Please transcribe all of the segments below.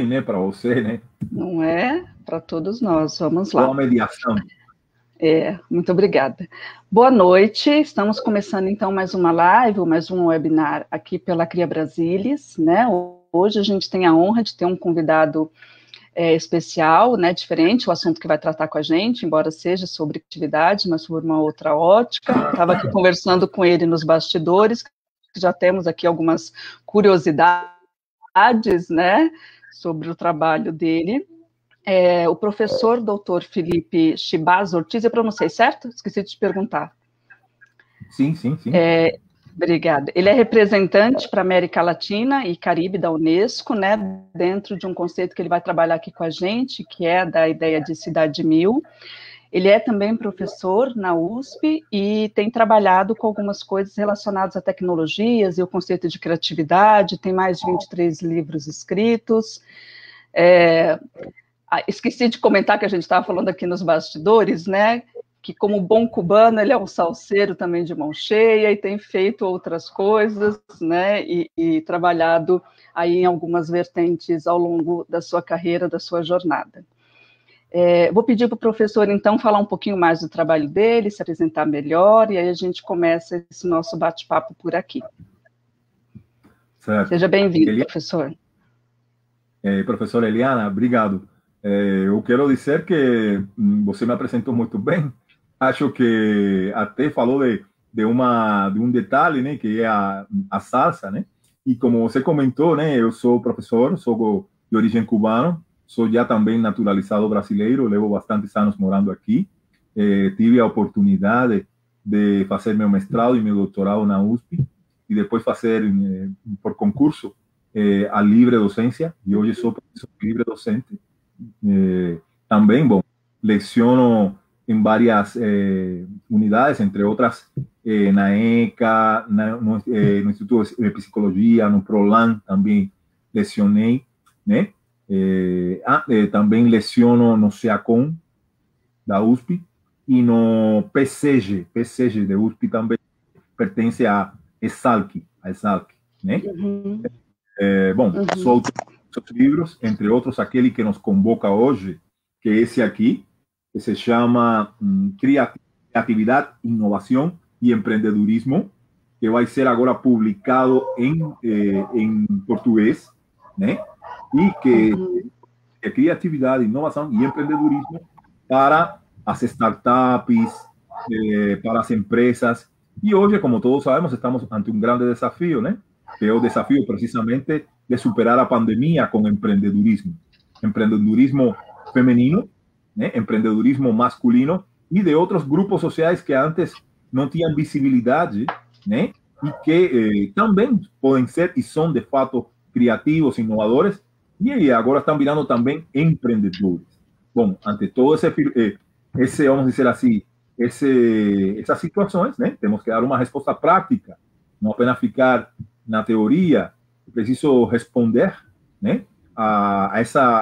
né, para você, né? Não é? Para todos nós. Vamos lá. Boa mediação. Muito obrigada. Boa noite, estamos começando então mais uma live, mais um webinar aqui pela Cria Brasilis, né? Hoje a gente tem a honra de ter um convidado especial, né, diferente, o assunto que vai tratar com a gente, embora seja sobre atividade, mas sobre uma outra ótica. Estava aqui conversando com ele nos bastidores, já temos aqui algumas curiosidades, né, sobre o trabalho dele. O professor doutor Felipe Chibaz Ortiz, eu pronunciei certo? Esqueci de te perguntar. Sim. Obrigada. Ele é representante para a América Latina e Caribe da Unesco, né, dentro de um conceito que ele vai trabalhar aqui com a gente, que é da ideia de Cidade Mil. Ele é também professor na USP e tem trabalhado com algumas coisas relacionadas a tecnologias e o conceito de criatividade, tem mais de 23 livros escritos. Esqueci de comentar que a gente estava falando aqui nos bastidores, né, que como bom cubano, ele é um salseiro também de mão cheia e tem feito outras coisas, né, e trabalhado aí em algumas vertentes ao longo da sua carreira, da sua jornada. Vou pedir para o professor, então, falar um pouquinho mais do trabalho dele, se apresentar melhor, e aí a gente começa esse nosso bate-papo por aqui. Certo. Seja bem-vindo, professor. Professor Eliana, obrigado. Eu quero dizer que você me apresentou muito bem. Acho que até falou de um detalhe, né, que é a salsa, né? E como você comentou, né, eu sou professor, sou de origem cubana, sou já também naturalizado brasileiro, levo bastantes anos morando aqui. Tive a oportunidade de fazer meu mestrado e meu doutorado na USP e depois fazer, por concurso, a livre docência, e hoje sou professor livre docente. Também, bom, leciono em várias unidades, entre outras na ECA, no Instituto de Psicologia, no PROLAN também lecionei, né? Também leciono no SEACOM da USP e no PCG de USP também pertence a ESALC, né? Uhum. Sou autor de livros, entre outros aquele que nos convoca hoje, que é esse aqui, que se chama Criatividade, Inovação e Empreendedorismo, que vai ser agora publicado em português, né? E que é criatividade, inovação e empreendedorismo para as startups, para as empresas. E hoje, como todos sabemos, estamos ante um grande desafio, né? Que é o desafio precisamente de superar a pandemia com empreendedorismo. Empreendedorismo feminino, né? Empreendedorismo masculino e de outros grupos sociais que antes não tinham visibilidade, né? E que também podem ser e são, de fato, criativos, inovadores, e agora estão virando também empreendedores. Bom, ante todo esse vamos dizer assim, essas situações, né? Temos que dar uma resposta prática, não apenas ficar na teoria. É preciso responder, né, a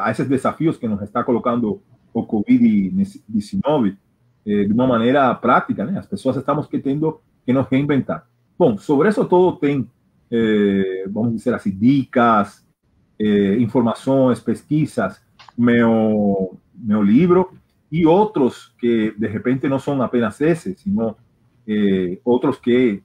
esses desafios que nos está colocando o Covid-19 de uma maneira prática, né? As pessoas estamos tendo que nos reinventar. Bom, sobre isso todo tem, vamos dizer assim, dicas, informações, pesquisas, meu livro e outros que de repente não são apenas esses, sino outros que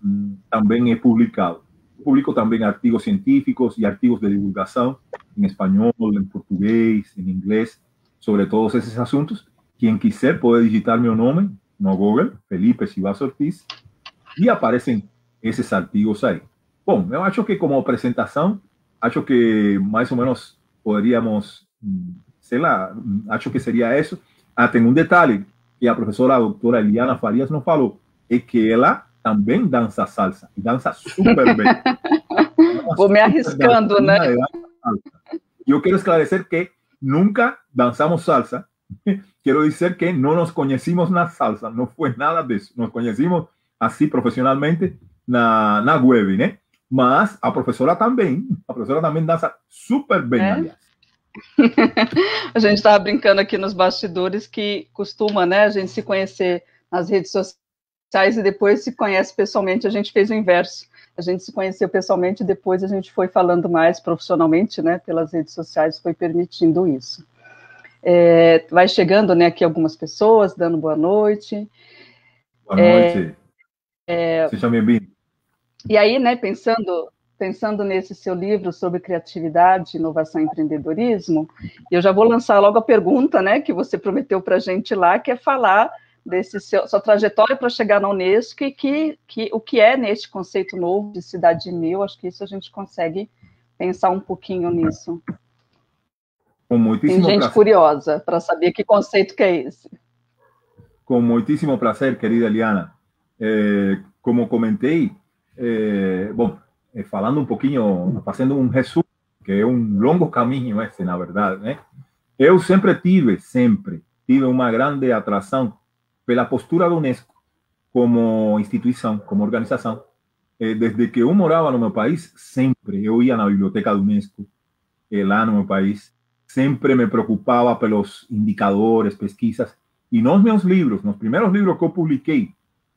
também é publicado. Publico também artigos científicos e artigos de divulgação em espanhol, em português, em inglês, sobre todos esses assuntos. Quem quiser pode digitar meu nome no Google, Felipe Chibaz Ortiz, e aparecem esses artigos aí. Bom, eu acho que como apresentação, acho que mais ou menos poderíamos, sei lá, acho que seria isso. Tem um detalhe que a professora a doutora Eliana Farias não falou, é que ela também dança salsa, e dança super bem. Vou me arriscando, né? E eu quero esclarecer que nunca dançamos salsa. Quero dizer que não nos conhecimos na salsa, não foi nada disso. Nos conhecimos assim profissionalmente na web, né? Mas a professora também dança super bem, aliás. A gente estava brincando aqui nos bastidores que costuma, né, a gente se conhecer nas redes sociais e depois se conhece pessoalmente. A gente fez o inverso. A gente se conheceu pessoalmente, depois a gente foi falando mais profissionalmente, né, pelas redes sociais, foi permitindo isso. Vai chegando, né, aqui algumas pessoas, dando boa noite. Boa noite. Seja bem-vindo. E aí, né, pensando nesse seu livro sobre criatividade, inovação e empreendedorismo, eu já vou lançar logo a pergunta, né, que você prometeu para a gente lá, que é falar desse sua trajetória para chegar na Unesco e o que é neste conceito novo de cidade mil. Acho que isso a gente consegue pensar um pouquinho nisso. Com muitíssimo Tem gente prazer. curiosa para saber que conceito que é esse. Com muitíssimo prazer, querida Eliana. Como comentei, falando um pouquinho, fazendo um resumo, que é um longo caminho esse, na verdade, né? Eu sempre tive uma grande atração pela postura da Unesco como instituição, como organização. Desde que eu morava no meu país, sempre eu ia na biblioteca da Unesco, lá no meu país, sempre me preocupava pelos indicadores, pesquisas, e nos meus livros, nos primeiros livros que eu publiquei,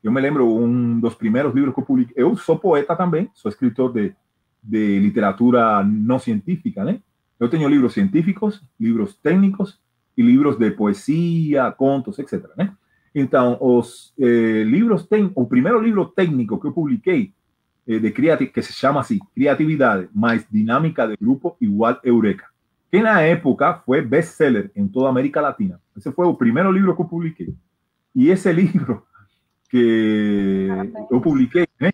eu me lembro, um dos primeiros livros que eu publiquei, eu sou poeta também, sou escritor de literatura não científica, né? Eu tenho livros científicos, livros técnicos e livros de poesia, contos, etc., né? Então, os livros, o primeiro livro técnico que eu publiquei, que se chama assim, Criatividade mais Dinâmica de Grupo igual Eureka, que na época foi best-seller em toda a América Latina. Esse foi o primeiro livro que eu publiquei. E esse livro que eu publiquei, né,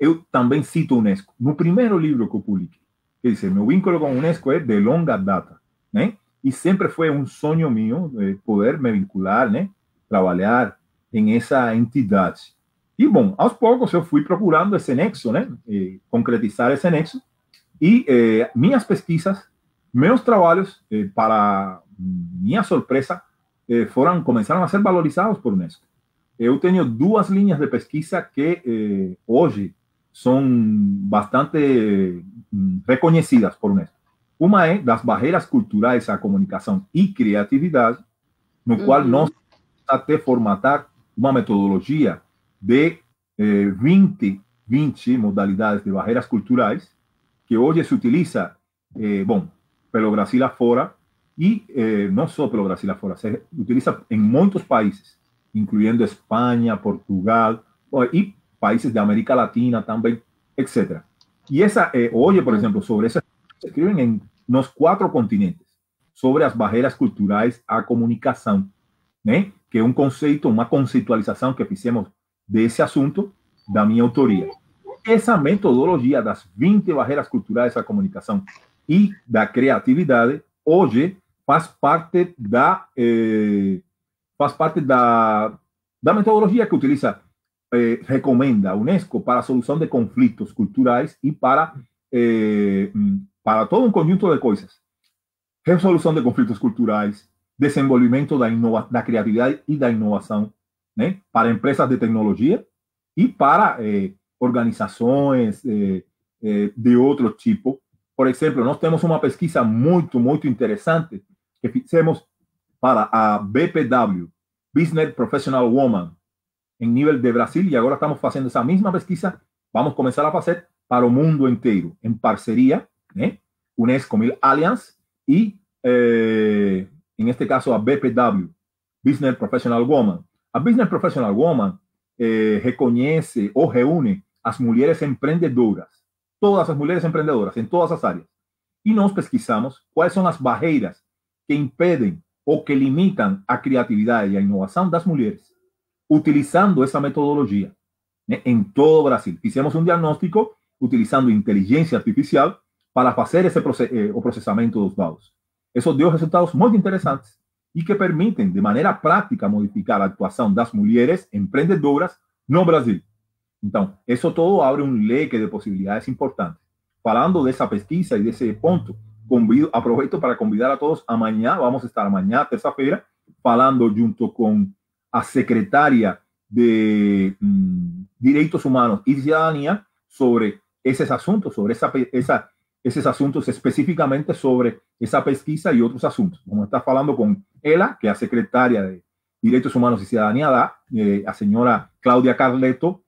eu também cito a Unesco. No primeiro livro que eu publiquei. Quer dizer, meu vínculo com a Unesco é de longa data, né? E sempre foi um sonho meu poder me vincular, né? Trabalhar em essa entidade. E, bom, aos poucos eu fui procurando esse nexo, né? Concretizar esse nexo. E minhas pesquisas, meus trabalhos, para minha surpresa, começaram a ser valorizados por Unesco. Eu tenho duas linhas de pesquisa que hoje são bastante reconhecidas por Unesco. Uma é das barreiras culturais à comunicação e criatividade, no qual nós até formatar uma metodologia de 20 modalidades de barreiras culturais, que hoje se utiliza, pelo Brasil afora, e não só pelo Brasil afora, se utiliza em muitos países, incluyendo España, Portugal y países de América Latina también, etc. Y esa, oye, por ejemplo, sobre eso se escriben en los 4 continentes, sobre las barreras culturales a comunicación, ¿eh? Que es un concepto, una conceptualización que hicimos de ese asunto, da mi autoría. Esa metodología de las 20 barreras culturales a comunicación y da creatividad, hoy faz parte da metodologia que utiliza, recomenda a Unesco para a solução de conflitos culturais e para todo um conjunto de coisas. Resolução de conflitos culturais, desenvolvimento da criatividade e da inovação, né? Para empresas de tecnologia e para organizações de outro tipo. Por exemplo, nós temos uma pesquisa muito, muito interessante que fizemos para a BPW, Business Professional Woman, em nível de Brasil, e agora estamos fazendo essa mesma pesquisa, vamos começar a fazer para o mundo inteiro, em parceria, né? Unesco Mil Alliance e, em este caso, a BPW, Business Professional Woman. A Business Professional Woman reconhece ou reúne as mulheres empreendedoras, todas as mulheres empreendedoras, em todas as áreas. E nós pesquisamos quais são as barreiras que impedem ou que limitam a criatividade e a inovação das mulheres, utilizando essa metodologia, né, em todo o Brasil. Fizemos um diagnóstico utilizando inteligência artificial para fazer o processamento dos dados. Isso deu resultados muito interessantes e que permitem, de maneira prática, modificar a atuação das mulheres empreendedoras no Brasil. Então, isso todo abre um leque de possibilidades importantes. Falando dessa pesquisa e desse ponto, aproveito para convidar a todos. Amanhã, vamos estar amanhã, terça-feira, falando junto com a secretária de Direitos Humanos e Cidadania sobre esses assuntos, sobre esses assuntos especificamente sobre essa pesquisa e outros assuntos. Vamos estar falando com ela, que é a secretária de Direitos Humanos e Cidadania, a senhora Cláudia Carleto,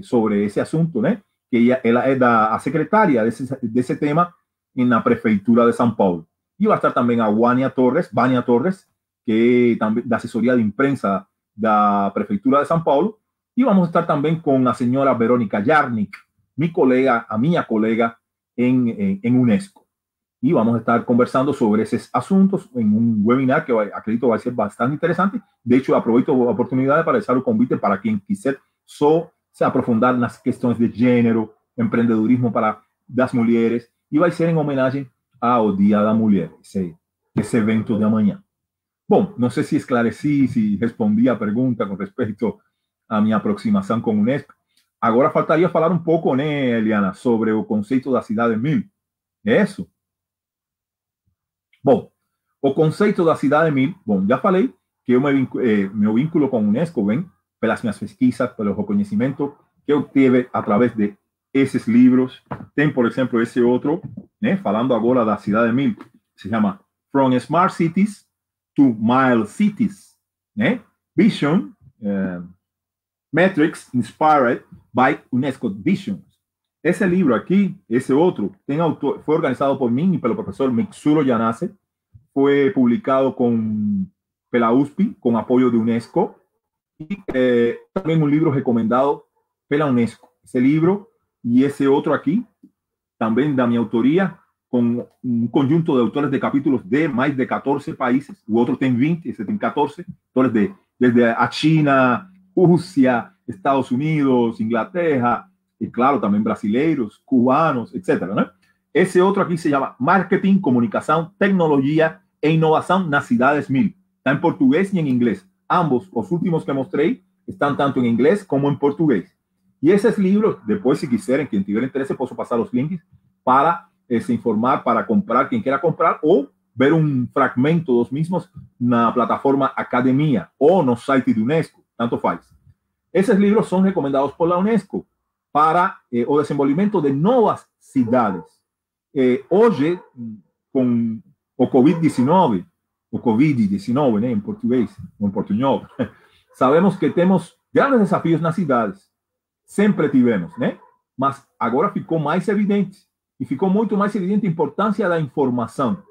sobre esse assunto, né? que ela é a secretária desse tema na prefeitura de São Paulo. E vai estar também a Vânia Torres, que também da assessoria de imprensa da prefeitura de São Paulo. E vamos estar também com a senhora Verônica Jarnik, a minha colega em UNESCO. Y vamos a estar conversando sobre esos asuntos en un webinar que acredito va a ser bastante interesante. De hecho, aprovecho la oportunidad para hacer un convite para quien quisiera se aprofundar en las cuestiones de género, emprendedurismo para las mujeres, y va a ser en homenaje al Día de la Mujer, ese evento de mañana. Bueno, no sé si esclarecí, si respondí a pregunta con respecto a mi aproximación con UNESCO. Ahora faltaría hablar un poco, né, Eliana, sobre el concepto de la ciudad de mil. Eso. Bom, o conceito da cidade mil, bom, já falei que eu meu vínculo com a Unesco vem pelas minhas pesquisas, pelo reconhecimento que eu tive através de esses livros. Tem, por exemplo, esse outro, né, falando agora da cidade mil, se chama From Smart Cities to Mile Cities, né? Vision, Metrics Inspired by UNESCO Visions. Esse livro aqui, esse outro, foi organizado por mim e pelo professor Mitsuro Yanase, foi publicado pela USP, com apoio da Unesco, e também um livro recomendado pela Unesco. Esse livro e esse outro aqui, também da minha autoria, com um conjunto de autores de capítulos de mais de 14 países. O outro tem 20, esse tem 14, autores desde a China, Rússia, Estados Unidos, Inglaterra, e claro, também brasileiros, cubanos, etc. Né? Esse outro aqui se chama Marketing, Comunicação, Tecnologia e Inovação nas Cidades Mil. Está em português e em inglês. Ambos, os últimos que mostrei, estão tanto em inglês como em português. E esses livros, depois, se quiserem, quem tiver interesse, posso passar os links para se informar, para comprar, quem queira comprar, ou ver um fragmento dos mesmos na plataforma Academia ou no site do Unesco, tanto faz. Esses livros são recomendados por la Unesco para o desenvolvimento de novas cidades. Hoje, com o Covid-19, né, em português, ou em portunhol, sabemos que temos grandes desafios nas cidades. Sempre tivemos, né? Mas agora ficou mais evidente. E ficou muito mais evidente a importância da informação.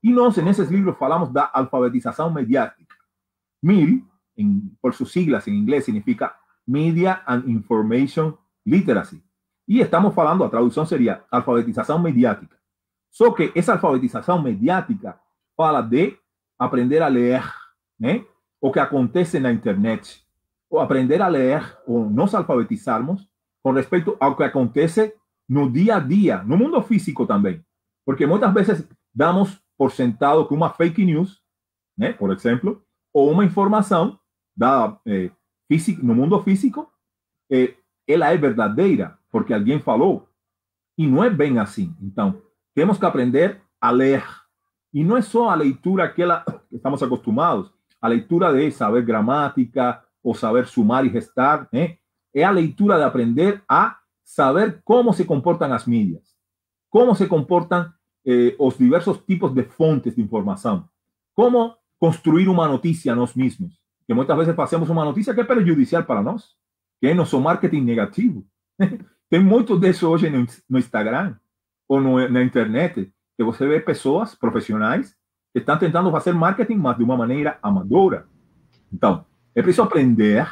E nós, nesses livros, falamos da alfabetização mediática. MIL, por suas siglas em inglês, significa Media and Information Literacy. E estamos falando, a tradução seria alfabetização mediática. Só que essa alfabetização mediática fala de aprender a ler, né, o que acontece na internet, ou aprender a ler, ou nos alfabetizarmos com respeito ao que acontece no dia a dia, no mundo físico também. Porque muitas vezes damos por sentado que uma fake news, né, por exemplo, ou uma informação no mundo físico, ela é verdadeira, porque alguém falou, e não é bem assim. Então, temos que aprender a ler. E não é só a leitura aquela que estamos acostumados, a leitura de saber gramática, ou saber sumar e restar, né? É a leitura de aprender a saber como se comportam as mídias, como se comportam os diversos tipos de fontes de informação, como construir uma notícia nós mesmos, que muitas vezes fazemos uma notícia que é prejudicial para nós, que é nosso marketing negativo. Tem muito disso hoje no Instagram ou na internet, que você vê pessoas profissionais que estão tentando fazer marketing, mas de uma maneira amadora. Então, é preciso aprender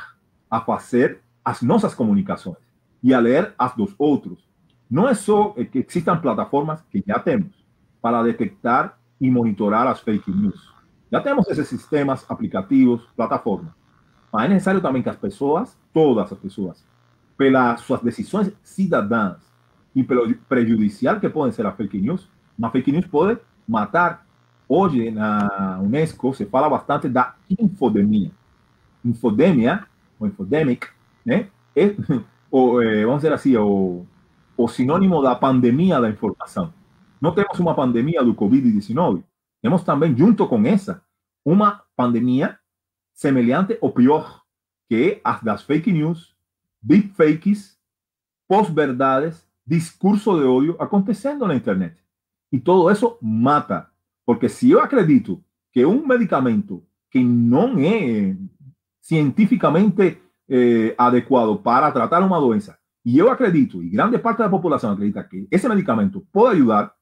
a fazer as nossas comunicações e a ler as dos outros. Não é só que existam plataformas que já temos para detectar e monitorar as fake news. Já temos esses sistemas, aplicativos, plataformas. Mas é necessário também que as pessoas, todas as pessoas, pelas suas decisões cidadãs e pelo prejudicial que podem ser as fake news, uma fake news pode matar. Hoje, na Unesco, se fala bastante da infodemia. Infodemia, ou infodemic, né? Vamos dizer assim, o sinônimo da pandemia da informação. Não temos uma pandemia do Covid-19, temos também, junto com essa, uma pandemia semelhante ou pior, que é as das fake news, deepfakes, pós-verdades, discurso de ódio acontecendo na internet. E todo isso mata. Porque se eu acredito que um medicamento que não é cientificamente adequado para tratar uma doença E eu acredito, e grande parte da população acredita que esse medicamento pode ajudar,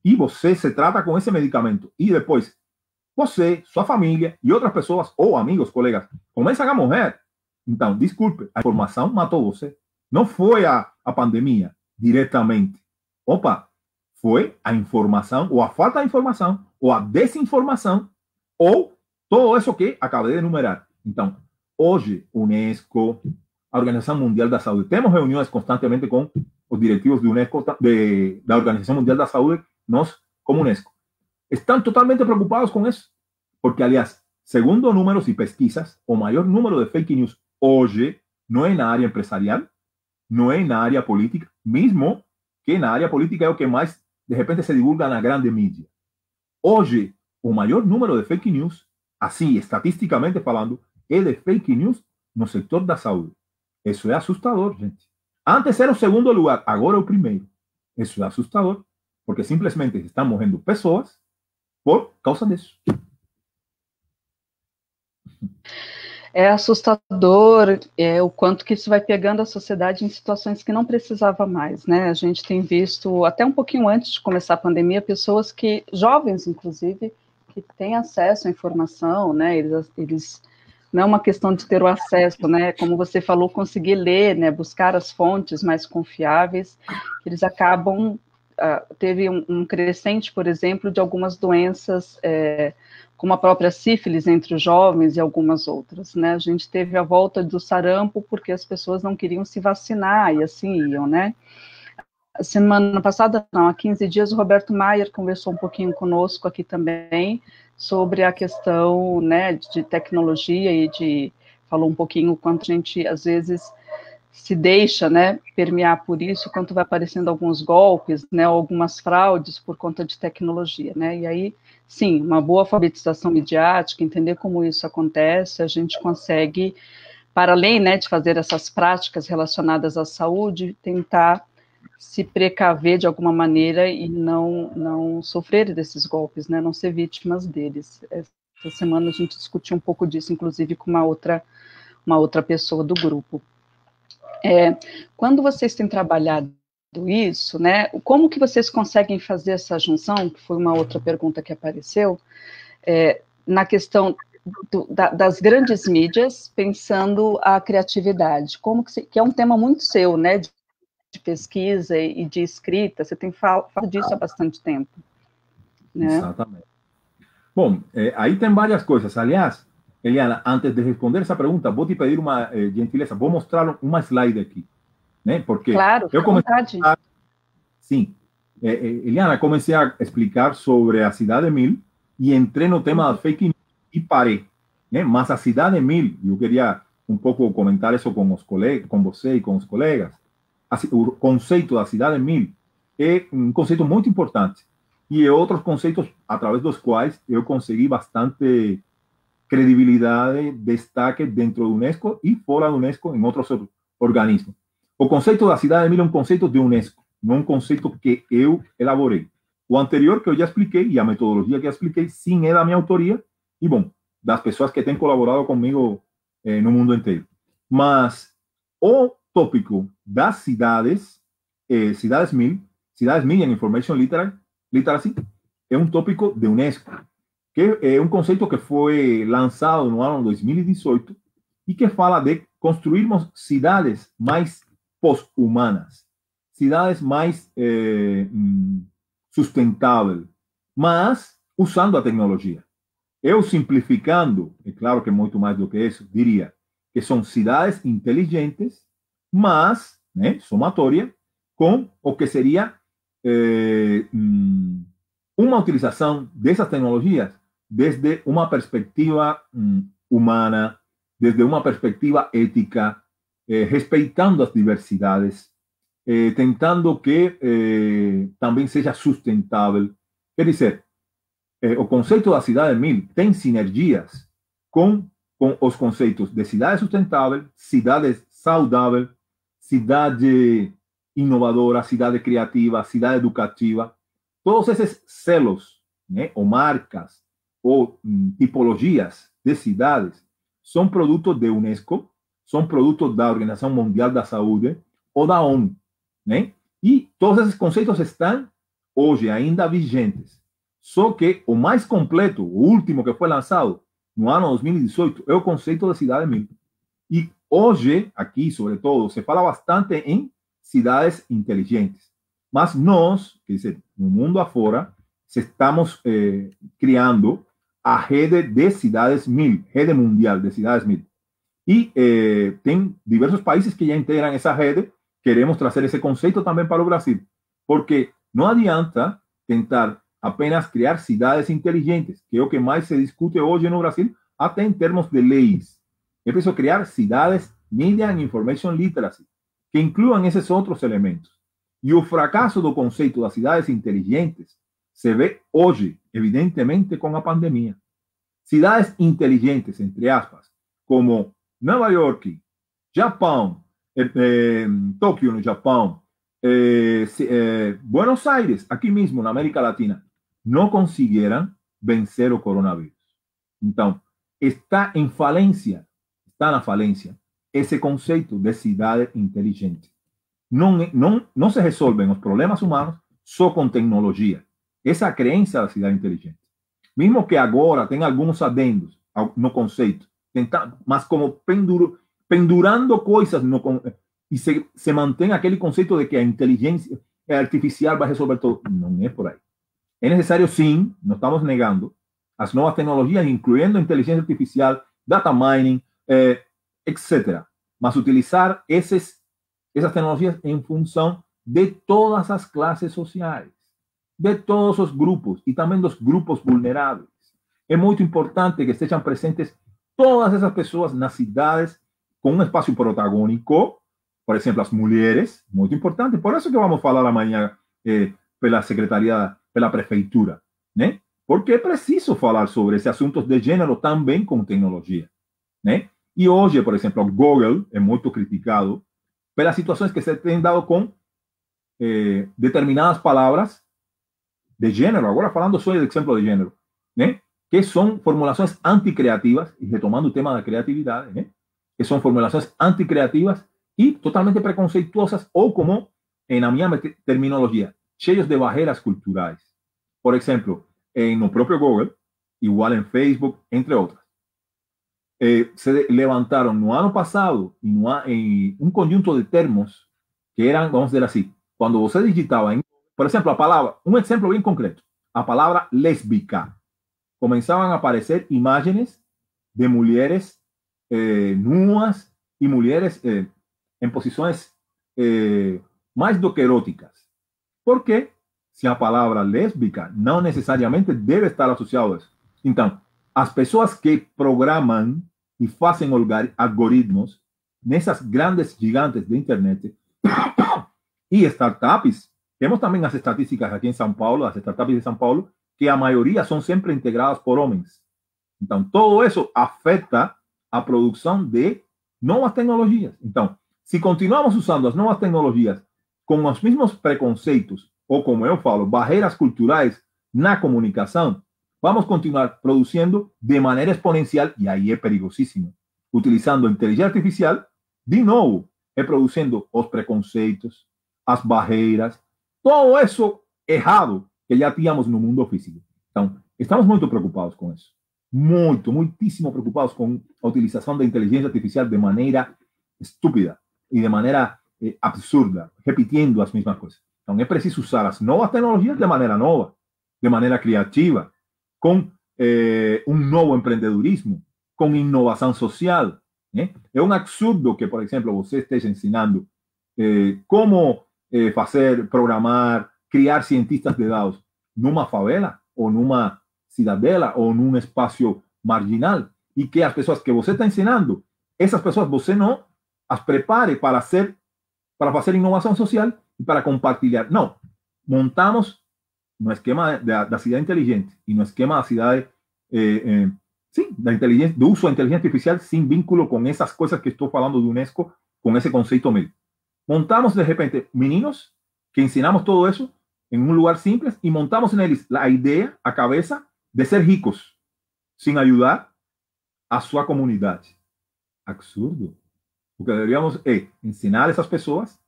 e você se trata com esse medicamento, e depois você, sua família e outras pessoas, ou amigos, colegas, começam a morrer. Então, desculpe, a informação matou você. Não foi a pandemia diretamente. Opa, foi a informação, ou a falta de informação, ou a desinformação, ou todo isso que acabei de enumerar. Então, hoje, Unesco, a Organização Mundial da Saúde, temos reuniões constantemente com os diretivos de Unesco, da Organização Mundial da Saúde, nós, como Unesco. Estão totalmente preocupados com isso. Porque, aliás, segundo números e pesquisas, o maior número de fake news hoje não é na área empresarial, não é na área política, mesmo que na área política é o que mais, de repente, se divulga na grande mídia. Hoje, o maior número de fake news, assim, estatisticamente falando, é de fake news no setor da saúde. Isso é assustador, gente. Antes era o segundo lugar, agora é o primeiro. Isso é assustador, porque simplesmente estão morrendo pessoas por causa disso. É assustador o quanto que isso vai pegando a sociedade em situações que não precisava mais, né? A gente tem visto, até um pouquinho antes de começar a pandemia, pessoas que, jovens inclusive, que têm acesso à informação, né? Eles não é uma questão de ter o acesso, né? Como você falou, conseguir ler, né? Buscar as fontes mais confiáveis, eles acabam teve um crescente, por exemplo, de algumas doenças, como a própria sífilis entre os jovens e algumas outras, né? A gente teve a volta do sarampo porque as pessoas não queriam se vacinar e assim iam, né? A semana passada, não, há 15 dias, o Roberto Maier conversou um pouquinho conosco aqui também sobre a questão, né, de tecnologia e falou um pouquinho o quanto a gente, às vezes, se deixa, né, permear por isso, quanto vai aparecendo alguns golpes, né, algumas fraudes por conta de tecnologia, né, e aí, sim, uma boa alfabetização midiática, entender como isso acontece, a gente consegue, para além, né, de fazer essas práticas relacionadas à saúde, tentar se precaver de alguma maneira e não sofrer desses golpes, né, não ser vítimas deles. Essa semana a gente discutiu um pouco disso, inclusive com uma outra pessoa do grupo. Quando vocês têm trabalhado isso, né, como que vocês conseguem fazer essa junção, que foi uma outra pergunta que apareceu, na questão das grandes mídias, pensando a criatividade, como que é um tema muito seu, né, de pesquisa e de escrita, você tem falado disso há bastante tempo. Né? Exatamente. Bom, aí tem várias coisas. Aliás, Eliana, antes de responder essa pergunta, vou te pedir uma gentileza, vou mostrar uma slide aqui, né? Porque claro, eu comecei sim, Eliana, comecei a explicar sobre a Cidade Mil e entrei no tema da fake news e parei, né? Mas a Cidade Mil, eu queria um pouco comentar isso com os colegas, com você e com os colegas. O conceito da Cidade Mil é um conceito muito importante e outros conceitos através dos quais eu consegui bastante credibilidade, destaque dentro do Unesco e fora do Unesco em outros organismos. O conceito da Cidade Mil é um conceito de Unesco, não um conceito que eu elaborei. O anterior que eu já expliquei e a metodologia que eu expliquei, sim, é da minha autoria e, bom, das pessoas que têm colaborado comigo no mundo inteiro. Mas o tópico das cidades, Cidades Mil and Information Literacy, é um tópico de Unesco, que é um conceito que foi lançado no ano 2018 e que fala de construirmos cidades mais pós-humanas, cidades mais sustentáveis, mas usando a tecnologia. Eu simplificando, é claro que muito mais do que isso, diria que são cidades inteligentes, mas, né, somatória, com o que seria uma utilização dessas tecnologias desde uma perspectiva humana, desde uma perspectiva ética, respeitando as diversidades, tentando que também seja sustentável. Quer dizer, o conceito da Cidade Mil tem sinergias com os conceitos de cidade sustentável, cidade saudável, cidade inovadora, cidade criativa, cidade educativa. Todos esses selos, né, ou marcas, ou tipologias de cidades, são produtos de Unesco, são produtos da Organização Mundial da Saúde, ou da ONU, né? E todos esses conceitos estão hoje ainda vigentes. Só que o mais completo, o último que foi lançado no ano 2018, é o conceito de cidade mínima. E hoje, aqui, sobretudo, se fala bastante em cidades inteligentes. Mas nós, quer dizer, no mundo afora, estamos criando a rede de cidades mil, rede mundial de cidades mil. E tem diversos países que já integram essa rede. Queremos trazer esse conceito também para o Brasil, porque não adianta tentar apenas criar cidades inteligentes, que é o que mais se discute hoje no Brasil, até em termos de leis. É preciso criar cidades Media and Information Literacy, que incluam esses outros elementos. E o fracasso do conceito das cidades inteligentes se vê hoje, evidentemente, com a pandemia. Cidades inteligentes, entre aspas, como Nova York, Japão, Tóquio no Japão, Buenos Aires, aqui mesmo na América Latina, não conseguiram vencer o coronavírus. Então, está na falência esse conceito de cidade inteligente. Não se resolvem os problemas humanos só com tecnologia. Essa é a crença da cidade inteligente. Mesmo que agora tem alguns adendos no conceito, mas como pendurando coisas e se mantém aquele conceito de que a inteligência artificial vai resolver tudo. Não é por aí. É necessário, sim, não estamos negando, as novas tecnologias, incluindo inteligência artificial, data mining, etc. Mas utilizar essas tecnologias em função de todas as classes sociais, de todos os grupos e também dos grupos vulneráveis. É muito importante que estejam presentes todas essas pessoas nas cidades com um espaço protagônico, por exemplo, as mulheres, muito importante. Por isso que vamos falar amanhã pela secretaria, pela prefeitura, né? Porque é preciso falar sobre esses assuntos de gênero também com tecnologia, né? E hoje, por exemplo, o Google é muito criticado pelas situações que se têm dado com determinadas palavras de gênero, agora falando só de exemplo de gênero, né? Que são formulações anticriativas, e retomando o tema da criatividade, né? Que são formulações anticriativas e totalmente preconceituosas, ou como, na minha terminologia, cheios de barreiras culturais. Por exemplo, no próprio Google, igual em Facebook, entre outras. Se levantaram no ano passado em um conjunto de termos que eram, vamos dizer assim, quando você digitava, por exemplo, a palavra, um exemplo bem concreto, a palavra lésbica, começavam a aparecer imagens de mulheres nuas e mulheres em posições mais do que eróticas. Por quê? Se a palavra lésbica não necessariamente deve estar associada a isso. Então, as pessoas que programam e fazem algoritmos nessas grandes gigantes de internet e startups, temos também as estatísticas aqui em São Paulo, as startups de São Paulo, que a maioria são sempre integradas por homens. Então, todo isso afeta a produção de novas tecnologias. Então, se continuamos usando as novas tecnologias com os mesmos preconceitos, ou como eu falo, barreiras culturais na comunicação, vamos continuar produzindo de maneira exponencial, e aí é perigosíssimo, utilizando a inteligência artificial, de novo, reproduzindo os preconceitos, as barreiras, todo isso errado que já tínhamos no mundo físico. Então, estamos muito preocupados com isso. Muitíssimo preocupados com a utilização da inteligência artificial de maneira estúpida e de maneira absurda, repetindo as mesmas coisas. Então, é preciso usar as novas tecnologias de maneira nova, de maneira criativa, com um novo empreendedorismo, com inovação social. Né? É um absurdo que, por exemplo, você esteja ensinando como fazer, programar, criar cientistas de dados numa favela, ou numa cidadela, ou num espaço marginal, e que as pessoas que você está ensinando, essas pessoas você não as prepare para fazer inovação social e para compartilhar. Não. Montamos no esquema da cidade inteligente e no esquema da cidade, sim, da inteligência, do uso da inteligência artificial sem vínculo com essas coisas que estou falando do UNESCO, com esse conceito meio. Montamos, de repente, meninos que ensinamos todo isso em um lugar simples e montamos neles a ideia, a cabeça de ser ricos, sem ajudar a sua comunidade. Absurdo. O que deveríamos é ensinar essas pessoas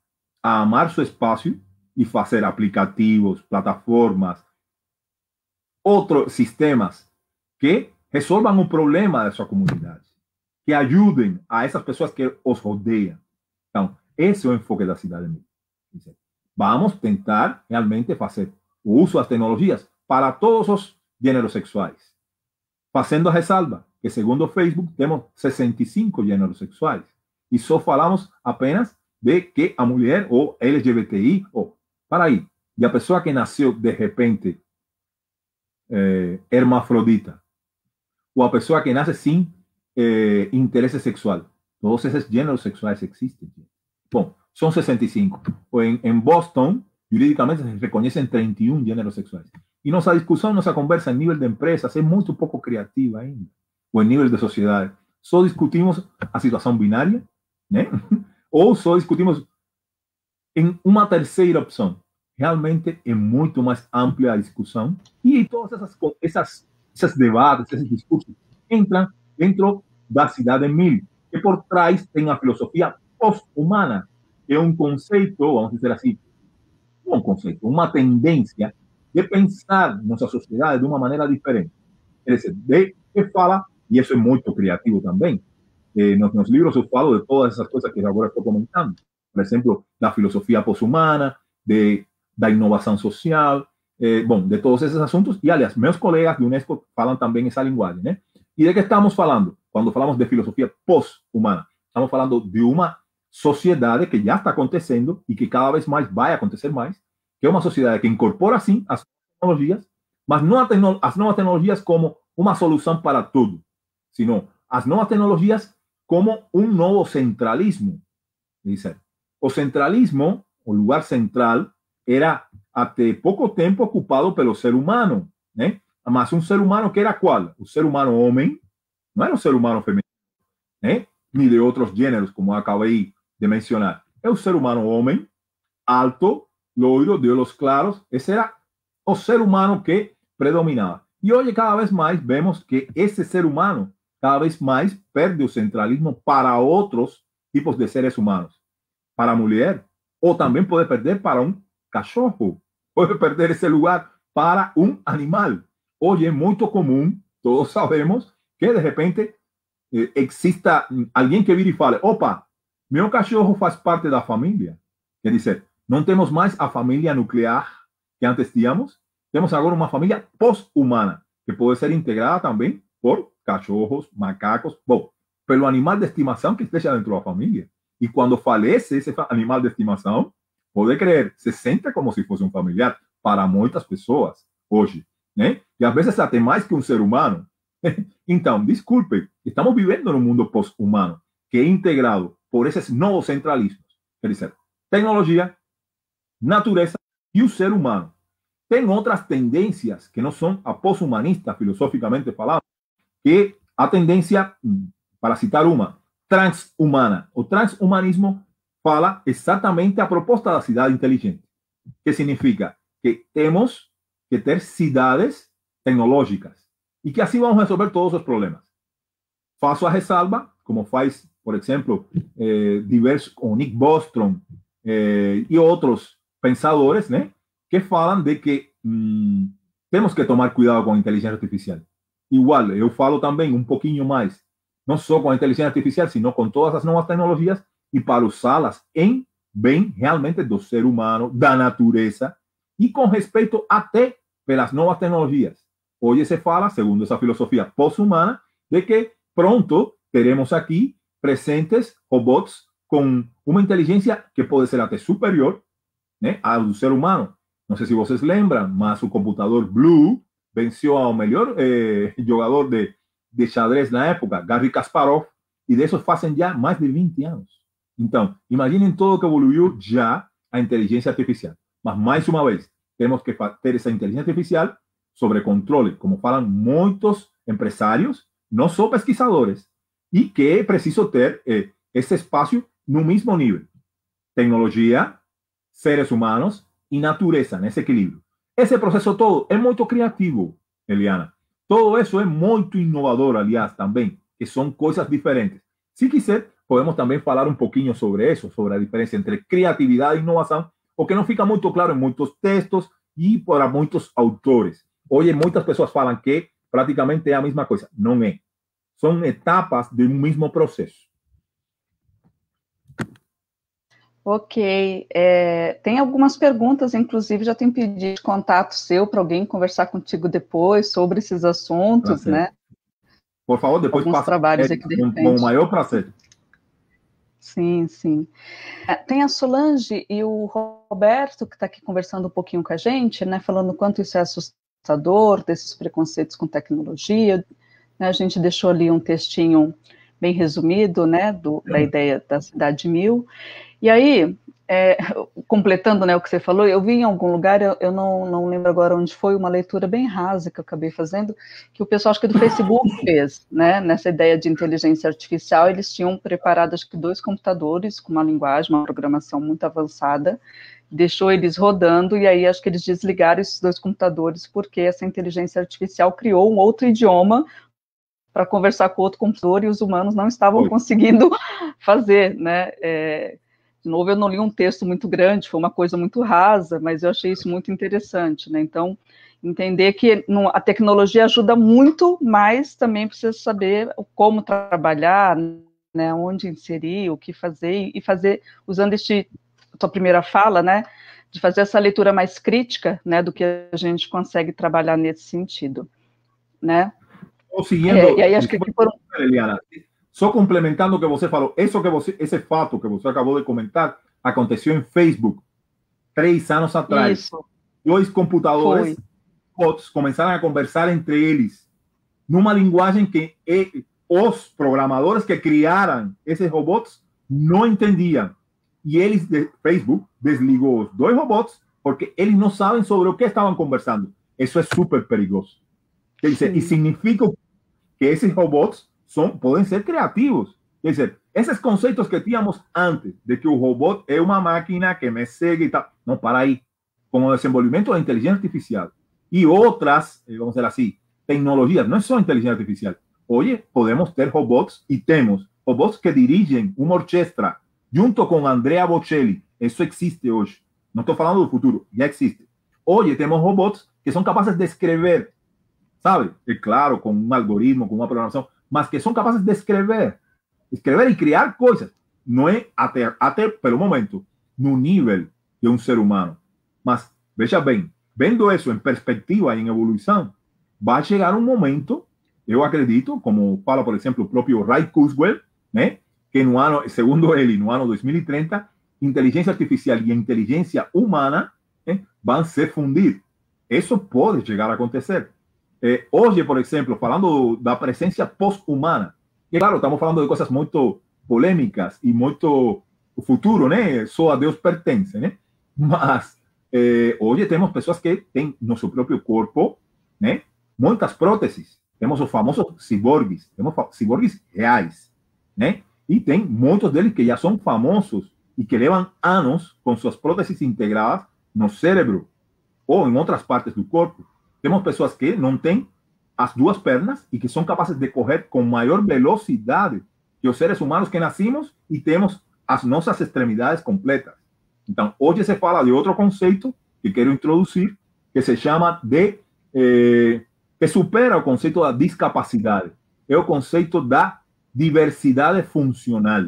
a amar su espacio y hacer aplicativos, plataformas, otros sistemas que resuelvan un problema de su comunidad, que ayuden a esas personas que os rodean. Então, esse é o enfoque da Cidade Amiga. Vamos tentar realmente fazer o uso das tecnologias para todos os gêneros sexuais. Fazendo a ressalva que, segundo o Facebook, temos 65 gêneros sexuais. E só falamos apenas de que a mulher ou LGBTI, ou, para aí, e a pessoa que nasceu de repente hermafrodita, ou a pessoa que nasce sem interesse sexual. Todos esses gêneros sexuais existem. Bom, são 65. Em Boston, juridicamente, se reconhecem 31 gêneros sexuais. E nossa discussão, nossa conversa em nível de empresas é muito pouco criativa ainda, ou em nível de sociedade. Só discutimos a situação binária, né? Ou só discutimos em uma terceira opção. Realmente é muito mais ampla a discussão e todas esses debates, esses discursos entram dentro da Cidade Mil, que por trás tem a filosofia pós-humana, que é um conceito, vamos dizer assim, um conceito, uma tendência de pensar nossa sociedade de uma maneira diferente. Quer dizer, de que fala, e isso é muito criativo também, nos livros eu falo de todas essas coisas que agora estou comentando. Por exemplo, da filosofia pós-humana, da inovação social, bom, de todos esses assuntos. E, aliás, meus colegas de Unesco falam também essa linguagem, né? E de que estamos falando? Quando falamos de filosofia pós-humana, estamos falando de uma sociedade que já está acontecendo e que cada vez mais vai acontecer mais, que é uma sociedade que incorpora, sim, as tecnologias, mas não as novas tecnologias como uma solução para tudo, sino as novas tecnologias como um novo centralismo. Dice, o centralismo, o lugar central, era até pouco tempo ocupado pelo ser humano, né? Mas um ser humano que era qual? O ser humano homem, não era o ser humano feminino, né? Ni de outros gêneros, como acabei de mencionar. É o ser humano homem, alto, loiro, de olhos claros. Esse era o ser humano que predominava. E hoje, cada vez mais, vemos que esse ser humano, cada vez mais, perde o centralismo para outros tipos de seres humanos. Para a mulher, ou também pode perder para um cachorro, pode perder esse lugar para um animal. Hoje é muito comum, todos sabemos, que de repente exista alguém que vire e fale, opa, meu cachorro faz parte da família. Quer dizer, não temos mais a família nuclear que antes tínhamos, temos agora uma família pós-humana, que pode ser integrada também por cachorros, macacos, bom, pelo animal de estimação que esteja dentro da família. E quando falece esse animal de estimação, pode crer, se sente como se fosse um familiar para muitas pessoas hoje, né? E às vezes até mais que um ser humano. Então, desculpe, estamos vivendo num mundo pós-humano que é integrado por esses novos centralismos. Quer dizer, tecnologia, natureza e o ser humano. Tem outras tendências que não são a pós-humanista, filosoficamente falando, que a tendência, para citar uma, transhumana. O transhumanismo fala exatamente a proposta da cidade inteligente, que significa que temos que ter cidades tecnológicas e que assim vamos resolver todos os problemas. Faço a ressalva, como faz, por exemplo, diversos, o Nick Bostrom e outros pensadores, né, que falam de que temos que tomar cuidado com a inteligência artificial. Igual, eu falo também um pouquinho mais, não só com a inteligência artificial, sino com todas as novas tecnologias e para usá-las em bem realmente do ser humano, da natureza e com respeito até pelas novas tecnologias. Hoje se fala, segundo essa filosofia pós-humana, de que pronto teremos aqui presentes robôs com uma inteligência que pode ser até superior, né, ao do ser humano. Não sei se vocês lembram, mas o computador Blue venceu ao melhor jogador de xadrez na época, Garry Kasparov, e disso fazem já mais de 20 anos. Então, imaginem todo que evoluiu já a inteligência artificial. Mas, mais uma vez, temos que ter essa inteligência artificial sobre controle, como falam muitos empresários, não só pesquisadores, e que é preciso ter esse espaço no mesmo nível. Tecnologia, seres humanos e natureza, nesse equilíbrio. Esse processo todo é muito criativo, Eliana. Todo isso é muito inovador, aliás, também, que são coisas diferentes. Se quiser, podemos também falar um pouquinho sobre isso, sobre a diferença entre criatividade e inovação, o que não fica muito claro em muitos textos e para muitos autores. Hoje, muitas pessoas falam que praticamente é a mesma coisa. Não é. São etapas de um mesmo processo. Ok. Tem algumas perguntas, inclusive já tem pedido contato seu para alguém conversar contigo depois sobre esses assuntos, né? Por favor, depois alguns trabalhos aqui de repente. Com o maior prazer. Sim, sim. Tem a Solange e o Roberto, que está aqui conversando um pouquinho com a gente, né, falando o quanto isso é assustador, desses preconceitos com tecnologia, né, a gente deixou ali um textinho bem resumido, né, da ideia da Cidade Mil, e aí, completando, né, o que você falou, eu vi em algum lugar, eu não lembro agora onde foi, uma leitura bem rasa que eu acabei fazendo, que o pessoal, acho que do Facebook fez, né, nessa ideia de inteligência artificial, eles tinham preparado, acho que 2 computadores com uma linguagem, uma programação muito avançada, deixou eles rodando, e aí acho que eles desligaram esses 2 computadores, porque essa inteligência artificial criou um outro idioma para conversar com outro computador, e os humanos não estavam conseguindo fazer, né, de novo, eu não li um texto muito grande, foi uma coisa muito rasa, mas eu achei isso muito interessante, né? Então, entender que a tecnologia ajuda muito, mas também precisa saber como trabalhar, né? Onde inserir, o que fazer, e fazer, usando a tua primeira fala, né? De fazer essa leitura mais crítica, né? Do que a gente consegue trabalhar nesse sentido, né? Seguindo, e aí acho que aqui foram... Eliana, só complementando o que você falou, esse fato que você acabou de comentar aconteceu em Facebook 3 anos atrás. Isso. 2 computadores, bots, começaram a conversar entre eles numa linguagem que os programadores que criaram esses robots não entendiam. E eles, Facebook, desligou os 2 robots porque eles não sabem sobre o que estavam conversando. Isso é super perigoso. Quer dizer, e significa que esses robots podem ser criativos. Quer dizer, esses conceitos que tínhamos antes, de que o robô é uma máquina que me segue e tal, não, para aí. Com o desenvolvimento da inteligência artificial e outras, vamos dizer assim, tecnologias, não é só inteligência artificial. Hoje podemos ter robots, e temos robots que dirigem uma orquestra junto com Andrea Bocelli. Isso existe hoje. Não estou falando do futuro, já existe. Hoje temos robots que são capazes de escrever, sabe? É claro, com um algoritmo, com uma programação, mas que são capazes de escrever e criar coisas. Não é até pelo momento, no nível de um ser humano. Mas, veja bem, vendo isso em perspectiva e em evolução, vai chegar um momento, eu acredito, como fala, por exemplo, o próprio Ray Kurzweil, né, que no ano, segundo ele, no ano 2030, inteligência artificial e inteligência humana, né, vão se fundir. Isso pode chegar a acontecer. Hoje, por exemplo, falando da presença pós-humana, e claro, estamos falando de coisas muito polêmicas e muito o futuro, né? Só a Deus pertence, né? Mas hoje temos pessoas que têm no seu próprio corpo, né? Muitas próteses. Temos os famosos ciborgues, temos ciborgues reais, né? E tem muitos deles que já são famosos e que levam anos com suas próteses integradas no cérebro ou em outras partes do corpo. Temos pessoas que não têm as 2 pernas e que são capazes de correr com maior velocidade que os seres humanos que nascimos e temos as nossas extremidades completas. Então, hoje se fala de outro conceito que quero introduzir, que se chama que supera o conceito da discapacidade. É o conceito da diversidade funcional.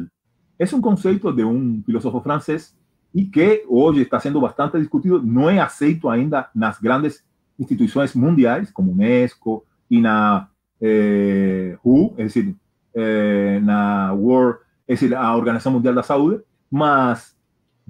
É um conceito de um filósofo francês e que hoje está sendo bastante discutido, não é aceito ainda nas grandes instituições mundiais, como UNESCO e na WHO, é decir, na World, é decir, a Organização Mundial da Saúde, mas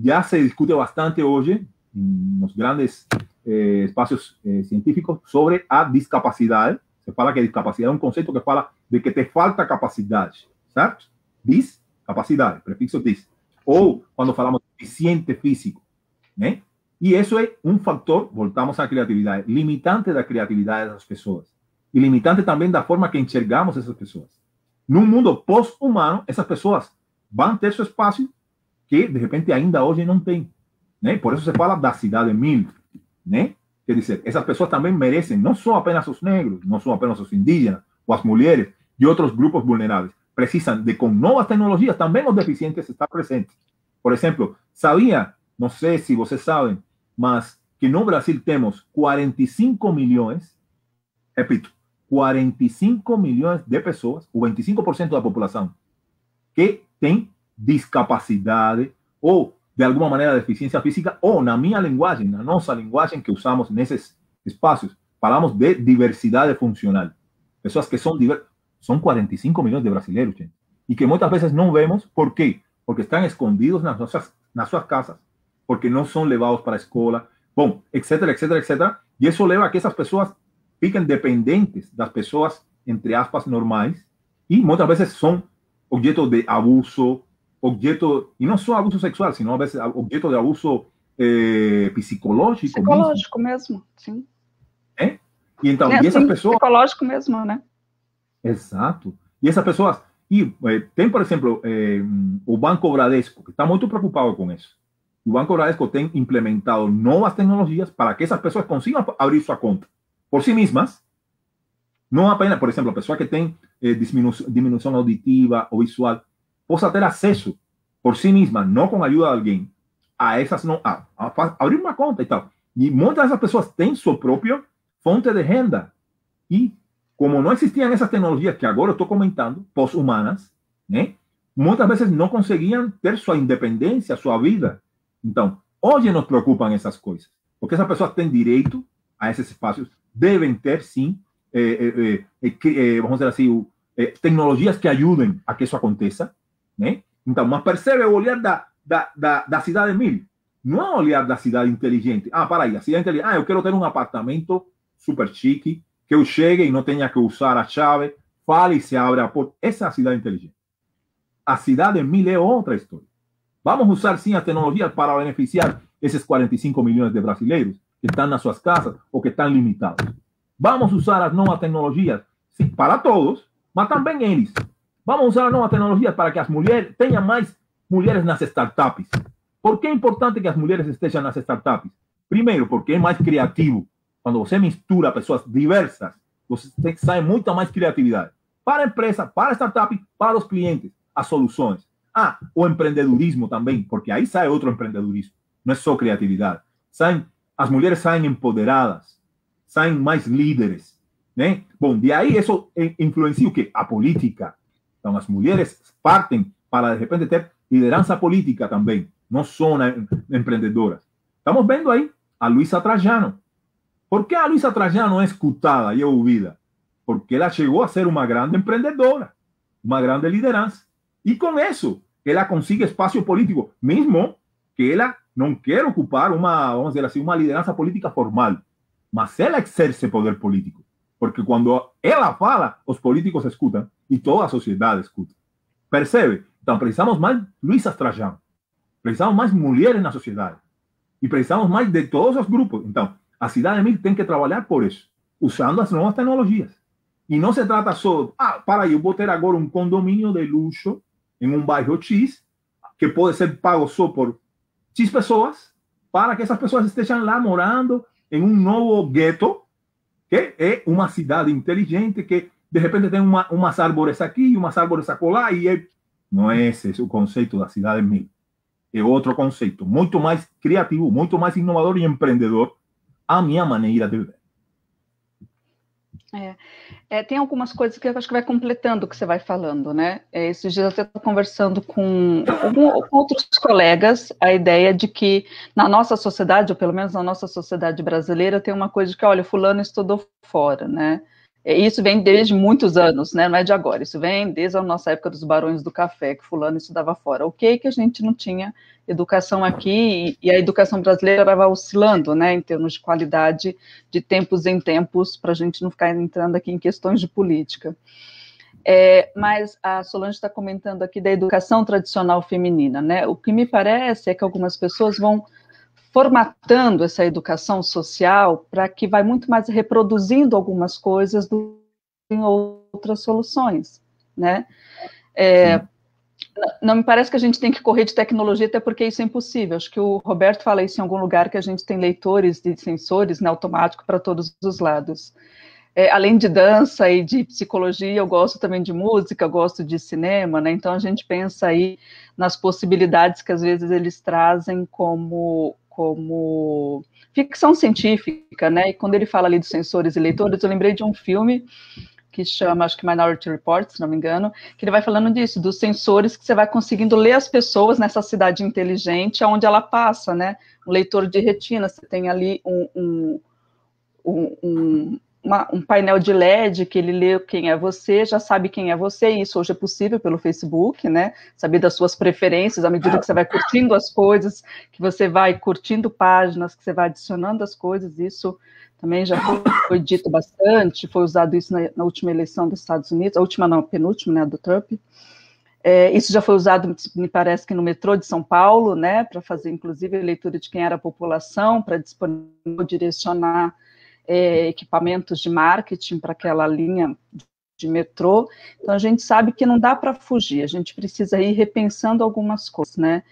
já se discute bastante hoje nos grandes espaços científicos sobre a discapacidade. Se fala que a discapacidade é um conceito que fala de que te falta capacidade, certo? Discapacidade, prefixo dis. Ou quando falamos de deficiente físico, né? E isso é um fator, voltamos à criatividade, limitante da criatividade das pessoas. E limitante também da forma que enxergamos essas pessoas. Num mundo pós-humano, essas pessoas vão ter seu espaço que, de repente, ainda hoje não tem. Né? Por isso se fala da cidade mil. Né? Quer dizer, essas pessoas também merecem, não só apenas os negros, não só apenas os indígenas, ou as mulheres e outros grupos vulneráveis. precisam de, com novas tecnologias, também os deficientes estão presentes. Por exemplo, sabia, não sei se vocês sabem, mas que no Brasil temos 45 milhões, repito, 45 milhões de pessoas, o 25% da população, que tem discapacidade ou, de alguma maneira, deficiência física, ou, na minha linguagem, na nossa linguagem que usamos nesses espaços, falamos de diversidade funcional. Pessoas que são diversas. São 45 milhões de brasileiros, gente, e que muitas vezes não vemos. Por quê? Porque estão escondidos nas suas casas, porque não são levados para a escola, bom, etc, etc, etc. E isso leva a que essas pessoas fiquem dependentes das pessoas, entre aspas, normais, e muitas vezes são objeto de abuso, e não só abuso sexual, sino às vezes objeto de abuso psicológico. Psicológico mesmo, sim. E então, e essas pessoas... Psicológico mesmo, né? Exato. E essas pessoas... E tem, por exemplo, o Banco Bradesco, que está muito preocupado com isso. O Banco Bradesco tem implementado novas tecnologias para que essas pessoas consigam abrir sua conta por si mesmas. Não apenas, por exemplo, a pessoa que tem diminuição auditiva ou visual, possa ter acesso por si mesma, não com a ajuda de alguém, a essas, a abrir uma conta e tal. E muitas dessas pessoas têm sua própria fonte de renda. E como não existiam essas tecnologias que agora eu estou comentando, pós-humanas, né, muitas vezes não conseguiam ter sua independência, sua vida. Então, hoje nos preocupam essas coisas, porque essas pessoas têm direito a esses espaços, devem ter, sim, vamos dizer assim, tecnologias que ajudem a que isso aconteça, né? Então, mas percebe o olhar da cidade mil, não é o olhar da cidade inteligente. Para aí, a cidade inteligente, eu quero ter um apartamento super chique, que eu chegue e não tenha que usar a chave, fale e se abre a porta. Essa é a cidade inteligente. A cidade mil é outra história. Vamos usar, sim, a tecnologia para beneficiar esses 45 milhões de brasileiros que estão nas suas casas ou que estão limitados. Vamos usar as novas tecnologias, sim, para todos, mas também eles. Vamos usar as novas tecnologias para que as mulheres tenham mais mulheres nas startups. Por que é importante que as mulheres estejam nas startups? Primeiro, porque é mais criativo. Quando você mistura pessoas diversas, você sai muita mais criatividade. Para a empresa, para a startup, para os clientes, as soluções. O empreendedorismo também, porque aí sai outro empreendedorismo. Não é só criatividade. As mulheres saem empoderadas, saem mais líderes, né? Bom, de aí isso influencia o quê? A política. Então, as mulheres partem para, de repente, ter liderança política também. Não são empreendedoras. Estamos vendo aí a Luísa Trajano. Por que a Luísa Trajano é escutada e ouvida? Porque ela chegou a ser uma grande empreendedora, uma grande liderança. E com isso, ela consigue espaço político, mesmo que ela não quer ocupar vamos dizer assim, uma liderança política formal. Mas ela exerce poder político. Porque quando ela fala, os políticos escutam e toda a sociedade escuta. Percebe? Então, precisamos mais Luísa Trajano. Precisamos mais mulheres na sociedade. E precisamos mais de todos os grupos. Então, a cidade mil tem que trabalhar por isso, usando as novas tecnologias. E não se trata só, para aí, eu vou ter agora um condomínio de luxo em um bairro X, que pode ser pago só por X pessoas, para que essas pessoas estejam lá morando em um novo gueto, que é uma cidade inteligente, que de repente tem umas árvores aqui, umas árvores acolá, e não é esse o conceito da cidade mil. É outro conceito, muito mais criativo, muito mais inovador e empreendedor, a minha maneira de ver. Tem algumas coisas que eu acho que vai completando o que você vai falando, né? Esses dias eu estou conversando com outros colegas, a ideia de que na nossa sociedade, ou pelo menos na nossa sociedade brasileira, tem uma coisa de que, olha, fulano estudou fora, né? Isso vem desde muitos anos, né? Não é de agora, isso vem desde a nossa época dos barões do café, que fulano estudava fora. Ok, que a gente não tinha educação aqui, e a educação brasileira estava oscilando, né, em termos de qualidade, de tempos em tempos, para a gente não ficar entrando aqui em questões de política. Mas a Solange está comentando aqui da educação tradicional feminina, né? O que me parece é que algumas pessoas vão formatando essa educação social para que vai muito mais reproduzindo algumas coisas do que em outras soluções, né? Não me parece que a gente tem que correr de tecnologia, até porque isso é impossível. Acho que o Roberto fala isso em algum lugar, que a gente tem leitores de sensores, né, automático para todos os lados. além de dança e de psicologia, eu gosto também de música, eu gosto de cinema, né? Então a gente pensa aí nas possibilidades que às vezes eles trazem como ficção científica, né? E quando ele fala ali dos sensores e leitores, eu lembrei de um filme que chama, acho que Minority Report, se não me engano, que ele vai falando disso, dos sensores que você vai conseguindo ler as pessoas nessa cidade inteligente, aonde ela passa, né? Um leitor de retina, você tem ali um painel de LED que ele lê quem é você, já sabe quem é você, e isso hoje é possível pelo Facebook, né? Saber das suas preferências, à medida que você vai curtindo as coisas, que você vai curtindo páginas, que você vai adicionando as coisas, isso também já foi dito bastante, foi usado isso na última eleição dos Estados Unidos, a última não, a penúltima, né, do Trump. Isso já foi usado, me parece que no metrô de São Paulo, né, para fazer, inclusive, a leitura de quem era a população, para direcionar equipamentos de marketing para aquela linha de metrô. Então, a gente sabe que não dá para fugir, a gente precisa ir repensando algumas coisas, né?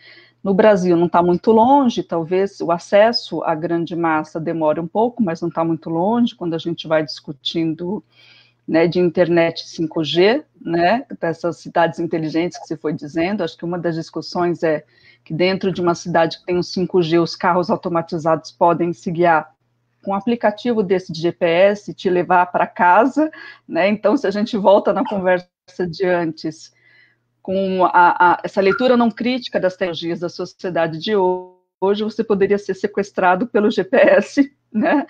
No Brasil não está muito longe, talvez o acesso à grande massa demore um pouco, mas não está muito longe, quando a gente vai discutindo, né, de internet 5G, né, dessas cidades inteligentes que você foi dizendo. Acho que uma das discussões é que dentro de uma cidade que tem um 5G, os carros automatizados podem se guiar com um aplicativo desse de GPS, te levar para casa, né? Então, se a gente volta na conversa de antes, com essa leitura não crítica das tecnologias da sociedade de hoje, você poderia ser sequestrado pelo GPS, né?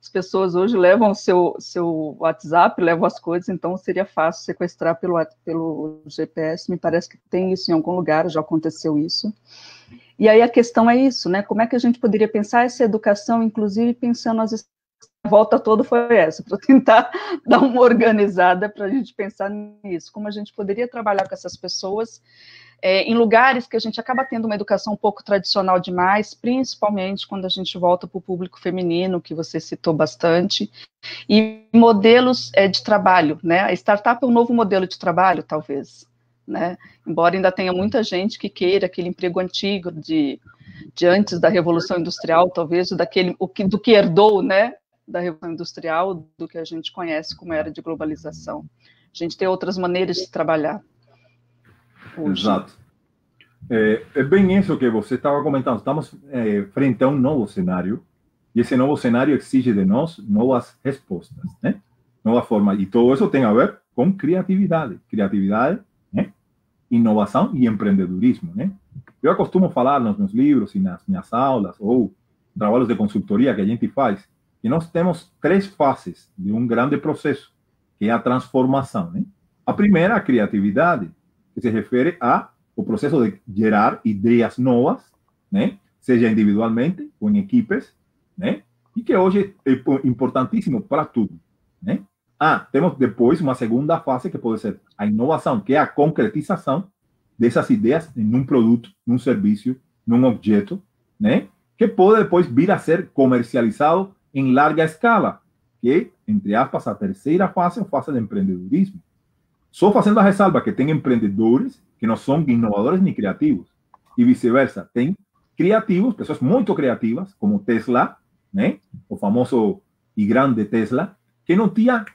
As pessoas hoje levam o seu WhatsApp, levam as coisas, então seria fácil sequestrar pelo GPS. Me parece que tem isso em algum lugar, já aconteceu isso. E aí a questão é isso, né? Como é que a gente poderia pensar essa educação, inclusive pensando a volta toda foi essa, para tentar dar uma organizada para a gente pensar nisso, como a gente poderia trabalhar com essas pessoas em lugares que a gente acaba tendo uma educação um pouco tradicional demais, principalmente quando a gente volta para o público feminino, que você citou bastante, e modelos de trabalho, né? A startup é um novo modelo de trabalho, talvez, né? Embora ainda tenha muita gente que queira aquele emprego antigo de antes da Revolução Industrial, talvez, do que herdou, né, da Revolução Industrial, do que a gente conhece como era de globalização. A gente tem outras maneiras de trabalhar hoje. Exato. É bem isso que você estava comentando. Estamos frente a um novo cenário, e esse novo cenário exige de nós novas respostas, né? Nova forma. E todo isso tem a ver com criatividade. Criatividade, né? Inovação e empreendedorismo, né? Eu costumo falar nos meus livros e nas minhas aulas, ou trabalhos de consultoria que a gente faz, que nós temos 3 fases de um grande processo, que é a transformação, né? A primeira, a criatividade, que se refere ao processo de gerar ideias novas, né? Seja individualmente ou em equipes, né? E que hoje é importantíssimo para tudo, né? Temos depois uma segunda fase, que pode ser a inovação, que é a concretização dessas ideias em um produto, num serviço, num objeto, né? Que pode depois vir a ser comercializado em larga escala, que, entre aspas, a terceira fase é a fase de empreendedorismo. Só fazendo a ressalva que tem empreendedores que não são inovadores nem criativos, e vice-versa. Tem criativos, pessoas muito criativas, como Tesla, né? O famoso e grande Tesla, que não tinha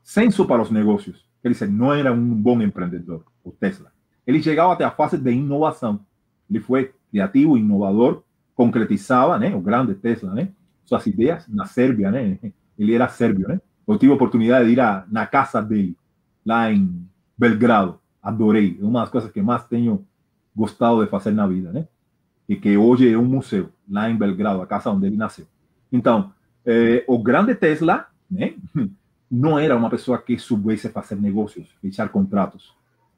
senso para os negócios. Quer dizer, não era um bom empreendedor, o Tesla. Ele chegava até a fase de inovação. Ele foi criativo, inovador, concretizava, né? O grande Tesla, né? Suas ideias na Sérvia, né? Ele era sérbio, né? Eu tive a oportunidade de ir na casa dele, lá em Belgrado. Adorei. É uma das coisas que mais tenho gostado de fazer na vida, né? E que hoje é um museu, lá em Belgrado, a casa onde ele nasceu. Então, o grande Tesla, né? Não era uma pessoa que soubesse fazer negócios, fechar contratos.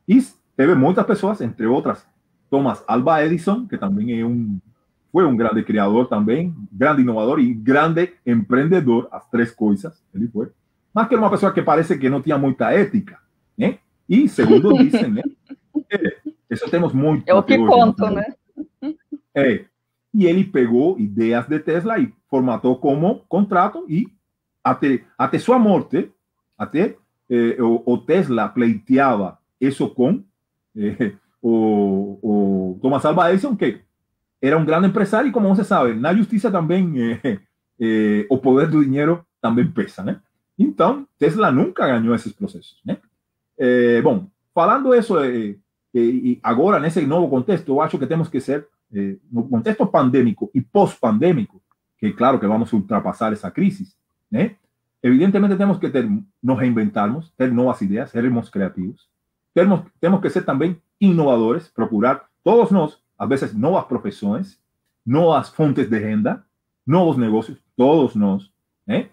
E teve muitas pessoas, entre outras, Thomas Alva Edison, que também foi um grande criador também, grande inovador e grande empreendedor, as 3 coisas, ele foi. Mas que era uma pessoa que parece que não tinha muita ética, né? E, segundo dizem, né? Isso temos muito. É o que contam, né? E ele pegou ideias de Tesla e formatou como contrato, e até sua morte, o Tesla pleiteava isso com o Thomas Alva Edison, que era um grande empresário, e como você sabe, na justiça também o poder do dinheiro também pesa, né? Então, Tesla nunca ganhou esses processos, né? Bom, falando isso, e agora, nesse novo contexto, eu acho que temos que ser, no contexto pandêmico e pós-pandêmico, que claro que vamos ultrapassar essa crise, né? Evidentemente temos que nos reinventarmos, ter novas ideias, sermos criativos. Temos que ser também inovadores, procurar, todos nós, às vezes, novas profissões, novas fontes de renda, novos negócios, todos nós, né?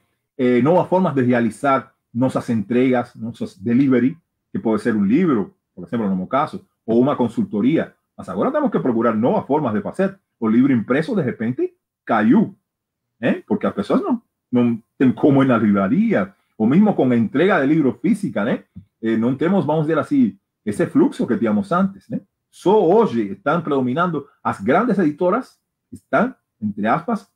Novas formas de realizar nossas entregas, nossos delivery, que pode ser um livro, por exemplo, no meu caso, ou uma consultoria. Mas agora temos que procurar novas formas de fazer. O livro impresso, de repente, caiu, né? Porque as pessoas não têm como ir na livraria, ou mesmo com a entrega de livro física, né? Não temos, vamos dizer assim, esse fluxo que tínhamos antes, né? Só hoje estão predominando as grandes editoras, estão, entre aspas,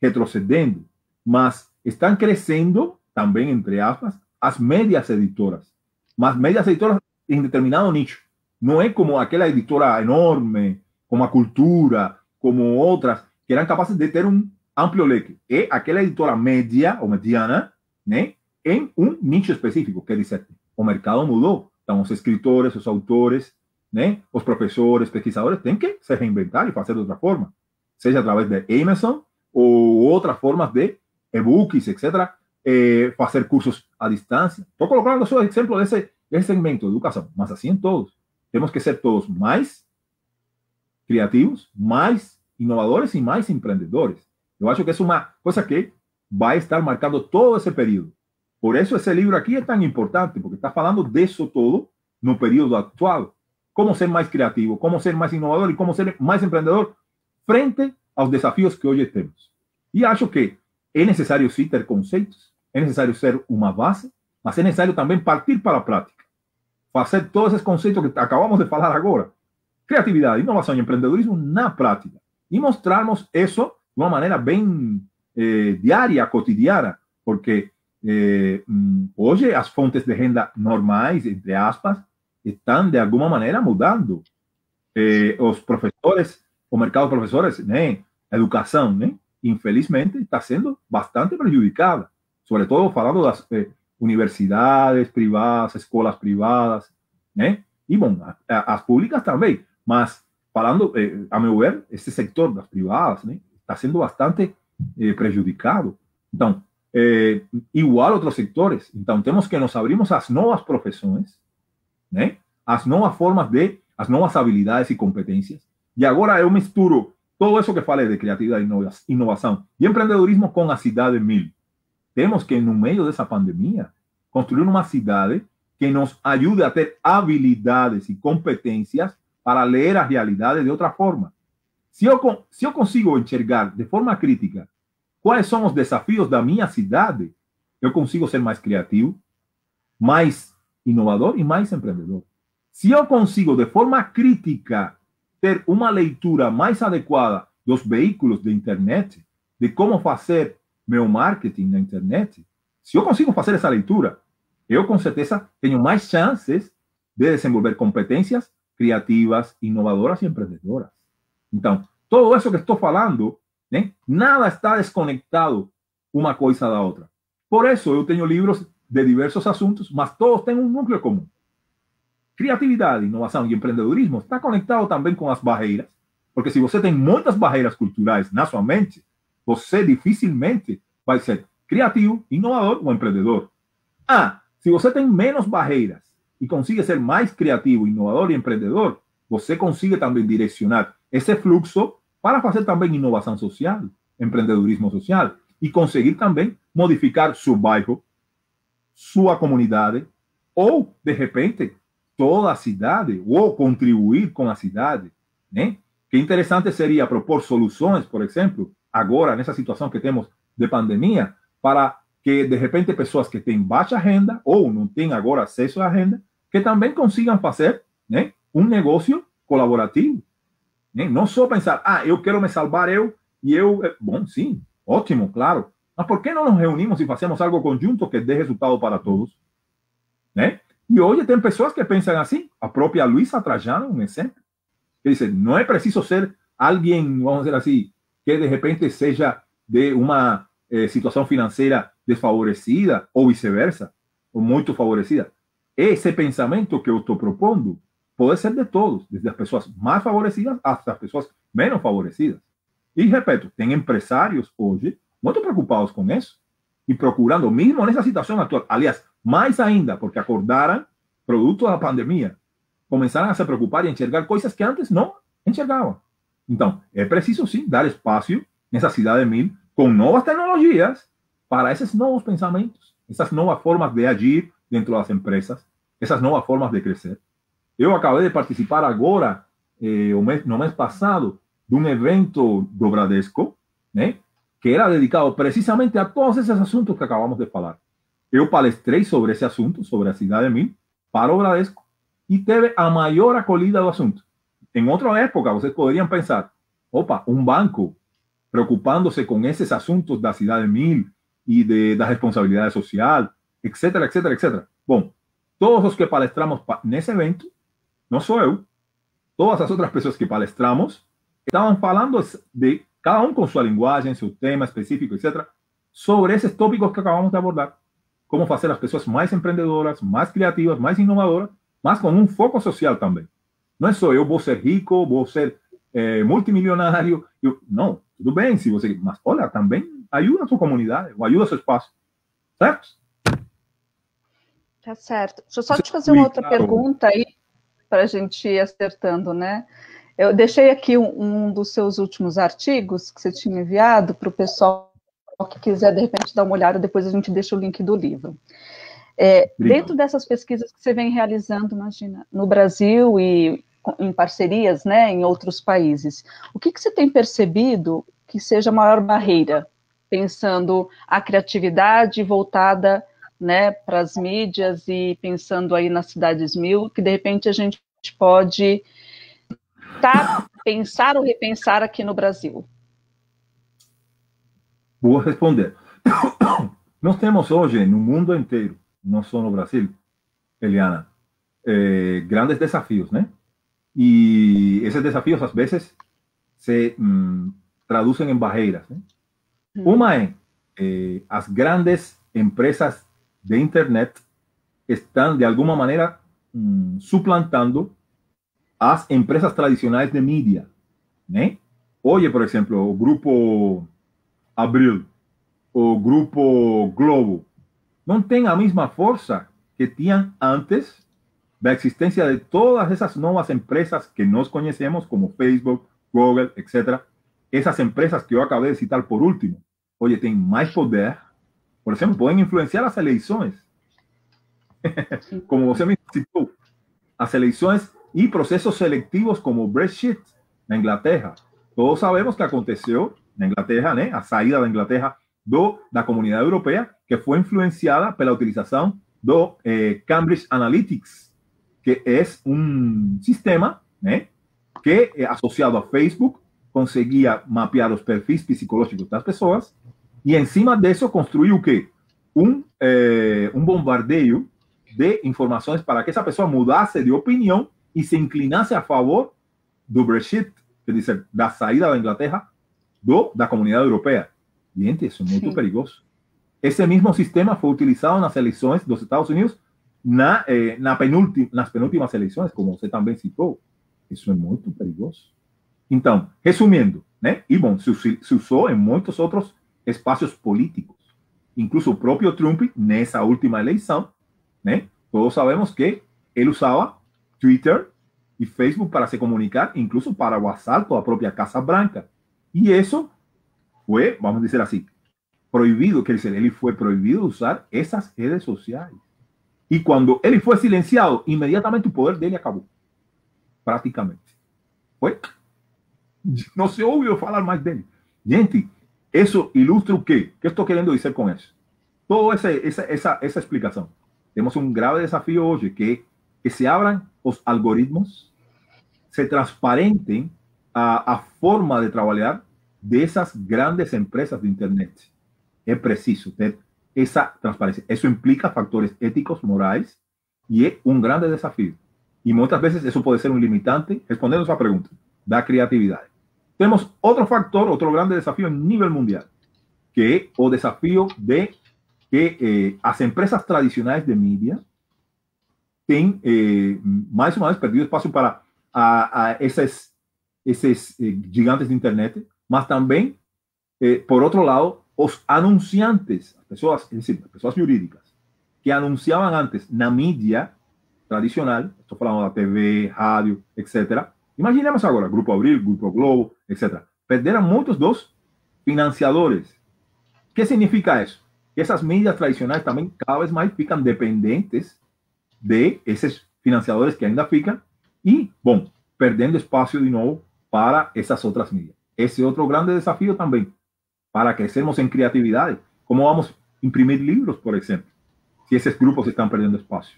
retrocedendo, mas estão crescendo também, entre aspas, as médias editoras, mas médias editoras em determinado nicho. Não é como aquela editora enorme, como a Cultura, como outras, que eram capazes de ter um amplo leque. É aquela editora média ou mediana, né, em um nicho específico. Quer dizer, o mercado mudou. Então, os escritores, os autores, né, os professores, pesquisadores, têm que se reinventar e fazer de outra forma. Seja através de Amazon ou outras formas de e-books, etc., fazer cursos à distância. Estou colocando só o exemplo desse segmento de educação, mas assim em todos. Temos que ser todos mais criativos, mais inovadores e mais empreendedores. Eu acho que é uma coisa que vai estar marcando todo esse período. Por isso esse livro aqui é tão importante, porque está falando disso todo no período atual. Como ser mais criativo, como ser mais inovador e como ser mais empreendedor frente aos desafios que hoje temos. E acho que é necessário sim ter conceitos, é necessário ser uma base, mas é necessário também partir para a prática. Fazer todos esses conceitos que acabamos de falar agora. Criatividade, inovação e empreendedorismo na prática. E mostrarmos isso de uma maneira bem diária, cotidiana, porque hoje as fontes de renda normais, entre aspas, estão de alguma maneira mudando. Os professores, o mercado de professores, né, a educação, né, infelizmente, está sendo bastante prejudicada, sobretudo falando das universidades privadas, escolas privadas, né, e, bom, as públicas também, mas falando, a meu ver, esse setor das privadas, né, está sendo bastante prejudicado. Então, igual outros setores, então temos que nos abrirmos às novas profissões, né, às novas formas as novas habilidades e competências. E agora eu misturo todo isso que falei de criatividade e inovação e empreendedorismo com a cidade 1000. Temos que, no meio dessa pandemia, construir uma cidade que nos ajude a ter habilidades e competências para ler a realidade de outra forma. Se eu consigo enxergar de forma crítica quais são os desafios da minha cidade, eu consigo ser mais criativo, mais inovador e mais empreendedor. Se eu consigo, de forma crítica, ter uma leitura mais adequada dos veículos de internet, de como fazer meu marketing na internet, se eu consigo fazer essa leitura, eu com certeza tenho mais chances de desenvolver competências criativas, inovadoras e empreendedoras. Então, todo isso que estou falando, né, nada está desconectado uma coisa da outra. Por isso, eu tenho livros de diversos assuntos, mas todos têm um núcleo comum. Criatividade, inovação e empreendedorismo está conectado também com as barreiras, porque se você tem muitas barreiras culturais na sua mente, você dificilmente vai ser criativo, inovador ou empreendedor. Se você tem menos barreiras e consegue ser mais criativo, inovador e empreendedor, você consegue também direcionar esse fluxo para fazer também inovação social, empreendedorismo social, e conseguir também modificar seu bairro, sua comunidade, ou, de repente, toda a cidade, ou contribuir com a cidade, né? Que interessante seria propor soluções, por exemplo, agora, nessa situação que temos de pandemia, para que, de repente, pessoas que têm baixa renda ou não têm agora acesso à renda, que também consigam fazer, né, um negócio colaborativo. Né? Não só pensar, eu quero me salvar bom, sim, ótimo, claro. Mas por que não nos reunimos e fazemos algo conjunto que dê resultado para todos? Né? E hoje tem pessoas que pensam assim. A própria Luísa Trajano, um exemplo. Que diz, não é preciso ser alguém, vamos dizer assim, que de repente seja de uma situação financeira desfavorecida ou vice-versa, ou muito favorecida. Esse pensamento que eu estou propondo pode ser de todos, desde as pessoas mais favorecidas até as pessoas menos favorecidas. E, repito, tem empresários hoje muito preocupados com isso e procurando, mesmo nessa situação atual, aliás, mais ainda, porque acordaram, produto da pandemia, começaram a se preocupar e enxergar coisas que antes não enxergavam. Então, é preciso, sim, dar espaço nessa cidade mil com novas tecnologias para esses novos pensamentos, essas novas formas de agir dentro das empresas, essas novas formas de crescer. Eu acabei de participar agora, no mês passado, de um evento do Bradesco, né, que era dedicado precisamente a todos esses assuntos que acabamos de falar. Eu palestrei sobre esse assunto, sobre a cidade mil, para o Bradesco, e teve a maior acolhida do assunto. Em outra época, vocês poderiam pensar, opa, um banco preocupando-se com esses assuntos da cidade mil e da responsabilidade social, etc, etc, etc. Bom, todos os que palestramos nesse evento, não sou eu, todas as outras pessoas que palestramos, estavam falando de cada um com sua linguagem, seu tema específico, etc., sobre esses tópicos que acabamos de abordar. Como fazer as pessoas mais empreendedoras, mais criativas, mais inovadoras, mas com um foco social também. Não é só eu vou ser rico, vou ser multimilionário. Não, tudo bem se você... Mas, olha, também ajuda a sua comunidade, ou ajuda a seu espaço. Certo? Tá certo. Deixa eu só te fazer uma outra pergunta aí, para a gente ir acertando, né? Eu deixei aqui um dos seus últimos artigos que você tinha enviado para o pessoal que quiser, de repente, dar uma olhada, depois a gente deixa o link do livro. Dentro dessas pesquisas que você vem realizando, imagina, no Brasil e em parcerias, né, em outros países, o que você tem percebido que seja a maior barreira, pensando a criatividade voltada, né, para as mídias e pensando aí nas cidades mil, que de repente a gente pode pensar ou repensar aqui no Brasil? Vou responder. Nós temos hoje, no mundo inteiro, não só no Brasil, Eliana, grandes desafios, né? E esses desafios, às vezes, se traduzem em barreiras, né? Uma é as grandes empresas de internet estão, de alguma maneira, suplantando as empresas tradicionais de mídia, né? Hoje, por exemplo, o Grupo Abril, o Grupo Globo, não tem a mesma força que tinham antes da existência de todas essas novas empresas que nós conhecemos, como Facebook, Google, etc. Essas empresas que eu acabei de citar por último, hoje têm mais poder, por exemplo, podem influenciar as eleições. Como você me citou, as eleições e processos selectivos como o Brexit na Inglaterra. Todos sabemos que aconteceu na Inglaterra, né? A saída da Inglaterra da comunidade europeia, que foi influenciada pela utilização do Cambridge Analytics, que é um sistema, né, que, associado a Facebook, conseguia mapear os perfis psicológicos das pessoas e, em cima disso, construir o quê? Um bombardeio de informações para que essa pessoa mudasse de opinião e se inclinasse a favor do Brexit, quer dizer, da saída da Inglaterra da comunidade europeia. Gente, isso é muito perigoso. Esse mesmo sistema foi utilizado nas eleições dos Estados Unidos, nas penúltimas eleições, como você também citou. Isso é muito perigoso. Então, resumindo, né? E bom, se usou em muitos outros espaços políticos. Incluso o próprio Trump, nessa última eleição, né? Todos sabemos que ele usava Twitter e Facebook para se comunicar, incluso para o assalto à própria Casa Branca. E isso foi, vamos dizer assim, proibido, quer dizer, ele foi proibido usar essas redes sociais. E quando ele foi silenciado, imediatamente o poder dele acabou. Praticamente. Foi? Não se ouviu falar mais dele. Gente, isso ilustra o quê? O que eu estou querendo dizer com isso? Toda essa explicação. Temos um grave desafio hoje, que se abram os algoritmos, se transparentem a forma de trabalhar dessas grandes empresas de internet. É preciso ter essa transparência. Isso implica fatores éticos, morais, e é um grande desafio. E muitas vezes isso pode ser um limitante, respondendo a sua pergunta, da criatividade. Temos outro fator, outro grande desafio em nível mundial, que é o desafio de que as empresas tradicionais de mídia têm, mais uma vez, perdido espaço para esses gigantes de internet, mas também, por outro lado, os anunciantes, pessoas, es decir, pessoas jurídicas, que anunciavam antes na mídia tradicional, estou falando da TV, rádio, etc. Imaginemos agora, Grupo Abril, Grupo Globo, etc. Perderam muitos dos financiadores. O que significa isso? Que essas mídias tradicionais também cada vez mais ficam dependentes de esses financiadores que ainda ficam e, bom, perdendo espaço de novo para essas outras mídias. Esse é outro grande desafio também, para crescermos em criatividade. Como vamos imprimir livros, por exemplo, se esses grupos estão perdendo espaço?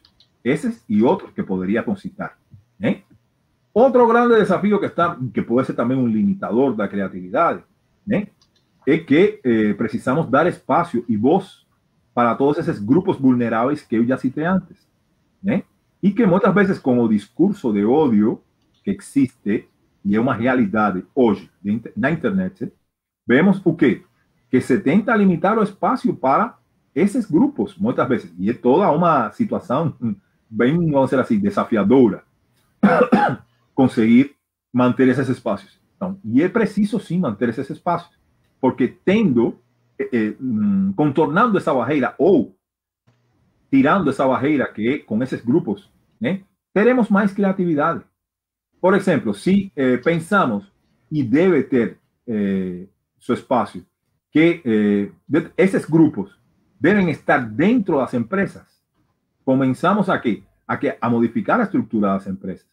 Esses e outros que poderia concitar. Outro grande desafio que pode ser também um limitador da criatividade, é que precisamos dar espaço e voz para todos esses grupos vulneráveis que eu já citei antes. E que muitas vezes, com o discurso de ódio que existe, e é uma realidade hoje na internet, vemos o quê? Que se tenta limitar o espaço para esses grupos, muitas vezes. E é toda uma situação bem, vamos dizer assim, desafiadora conseguir manter esses espaços. Então, e é preciso, sim, manter esses espaços, porque contornando essa barreira ou tirando essa barreira que é com esses grupos, teremos mais criatividade. Por exemplo, se pensamos, e deve ter seu espaço, que esses grupos devem estar dentro das empresas, comenzamos a modificar a estructura das empresas.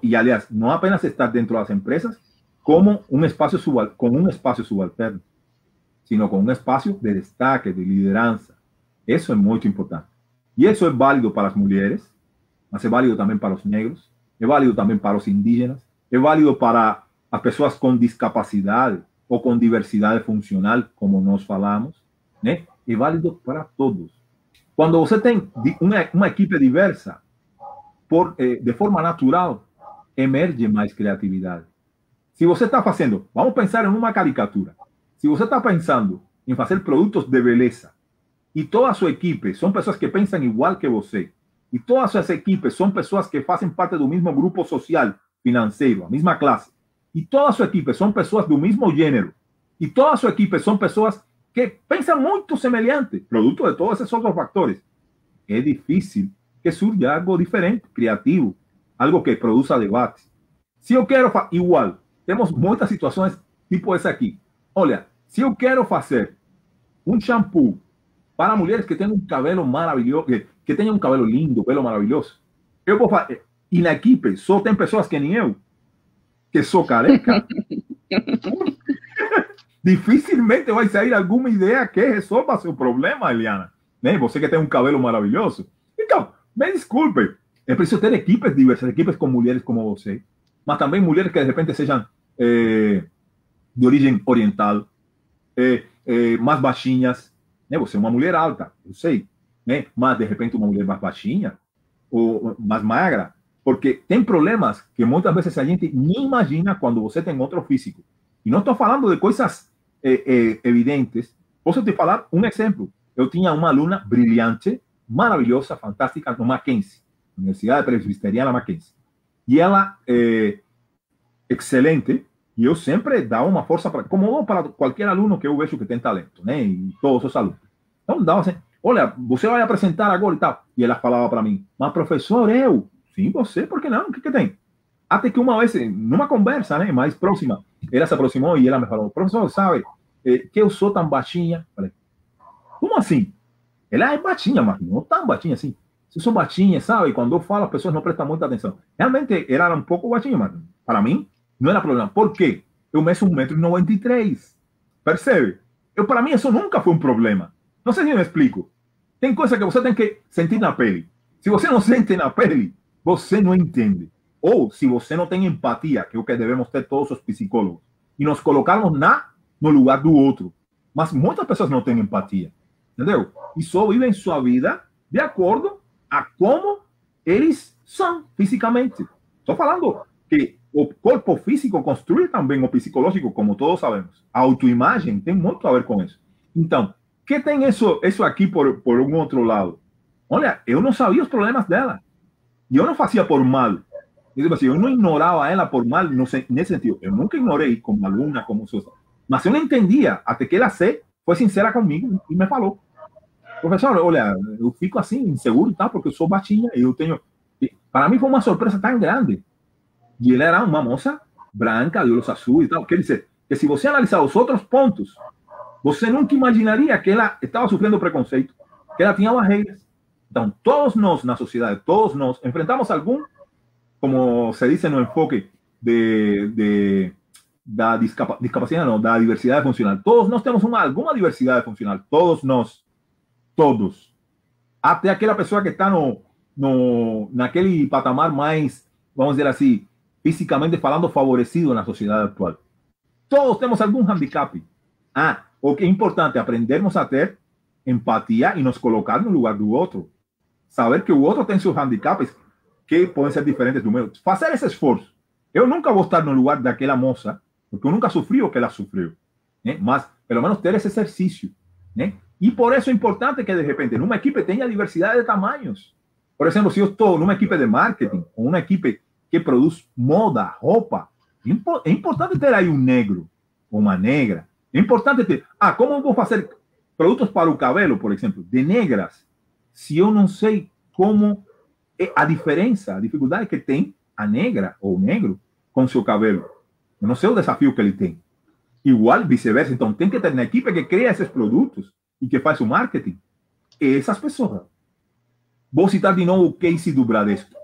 Y, aliás, no apenas estar dentro de las empresas como con un espacio subalterno, sino con un espacio de destaque, de lideranza. Eso es muy importante. Y eso es válido para las mujeres, mas es válido también para los negros, es válido también para los indígenas, es válido para las personas con discapacidad o con diversidad funcional, como nos falamos, es válido para todos. Cuando você tem uma equipe diversa, de forma natural, emerge mais criatividade. Se você está fazendo, vamos pensar em uma caricatura. Se você está pensando em fazer produtos de beleza e toda a sua equipe são pessoas que pensam igual que você, e todas as suas equipes são pessoas que fazem parte do mesmo grupo social, financeiro, a mesma classe, e toda a sua equipe são pessoas do mesmo gênero, e toda a sua equipe são pessoas que pensam muito semelhante, produto de todos esses outros factores, é difícil que surja algo diferente, criativo, algo que produza debate. Se eu quero igual, temos muitas situações tipo essa aqui. Olha, se eu quero fazer um shampoo para mulheres que tenham um cabelo maravilhoso, que tenham um cabelo lindo, pelo maravilhoso, eu vou fazer. E na equipe só tem pessoas que nem eu, que sou careca. Dificilmente vai sair alguma ideia que resolva seu problema, Eliana. Você que tem um cabelo maravilhoso. Então, me desculpe, é preciso ter equipes diversas, equipes com mulheres como você, mas também mulheres que de repente sejam de origem oriental, mais baixinhas. Você é uma mulher alta, eu sei, mas de repente uma mulher mais baixinha ou mais magra, porque tem problemas que muitas vezes a gente nem imagina quando você tem outro físico. E não estou falando de coisas evidentes. Posso te falar um exemplo. Eu tinha uma aluna brilhante, maravilhosa, fantástica, no Mackenzie, Universidade Presbiteriana Mackenzie. E ela excelente, e eu sempre dava uma força como para qualquer aluno que eu vejo que tem talento, e todos os alunos. Então, dava assim, olha, você vai apresentar agora e tal. E ela falava para mim, mas professor, eu? Sim, você, por que não? O que tem? Até que uma vez, numa conversa mais próxima, ela se aproximou e ela me falou, professor, sabe que eu sou tão baixinha? Falei, como assim? Ela é baixinha, mas não tão baixinha assim. Se eu sou baixinha, sabe? Quando eu falo, as pessoas não prestam muita atenção. Realmente, ela era um pouco baixinha, mas para mim, não era problema. Por quê? Eu meço 1,93 m. Percebe? Para mim, isso nunca foi um problema. Não sei se eu me explico. Tem coisa que você tem que sentir na pele. Se você não sente na pele, você não entende. Ou se você não tem empatia, que é o que devemos ter todos os psicólogos, e nos colocarmos no lugar do outro. Mas muitas pessoas não têm empatia. Entendeu? E só vivem sua vida de acordo a como eles são fisicamente. Estou falando que o corpo físico construi também o psicológico, como todos sabemos. A autoimagem tem muito a ver com isso. Então, que tem isso aqui por um outro lado? Olha, eu não sabia os problemas dela. E eu não fazia por mal. Eu não ignorava ela por mal, nesse sentido. Eu nunca ignorei como aluna, como social. Mas eu não entendia, até que ela foi sincera comigo e me falou: professor, olha, eu fico assim, inseguro e tal, porque eu sou baixinha e eu tenho... Para mim foi uma surpresa tão grande. E ela era uma moça branca, de olhos azuis e tal. Quer dizer, que se você analisar os outros pontos, você nunca imaginaria que ela estava sofrendo preconceito, que ela tinha barreiras. Então, todos nós na sociedade, todos nós enfrentamos algum, como se diz no enfoque da discapacidade, não, da diversidade funcional. Todos nós temos alguma diversidade funcional. Todos nós. Todos. Até aquela pessoa que está naquele patamar mais, vamos dizer assim, fisicamente falando, favorecido na sociedade atual. Todos temos algum handicap. O que é importante é aprendermos a ter empatia e nos colocar no lugar do outro. Saber que o outro tem seus handicaps que podem ser diferentes do meu. Fazer esse esforço. Eu nunca vou estar no lugar daquela moça, porque eu nunca sofri o que ela sofreu. Né? Mas, pelo menos, ter esse exercício. Né? E por isso é importante que, de repente, numa equipe tenha diversidade de tamanhos. Por exemplo, se eu estou numa equipe de marketing, ou uma equipe que produz moda, roupa, é importante ter aí um negro, ou uma negra. É importante ter... como eu vou fazer produtos para o cabelo, por exemplo, de negras, se eu não sei como é a diferença, a dificuldade que tem a negra ou o negro com seu cabelo. Eu não sei o desafio que ele tem. Igual, vice-versa. Então, tem que ter uma equipe que cria esses produtos e que faz o marketing. Essas pessoas. Vou citar de novo o case do Bradesco.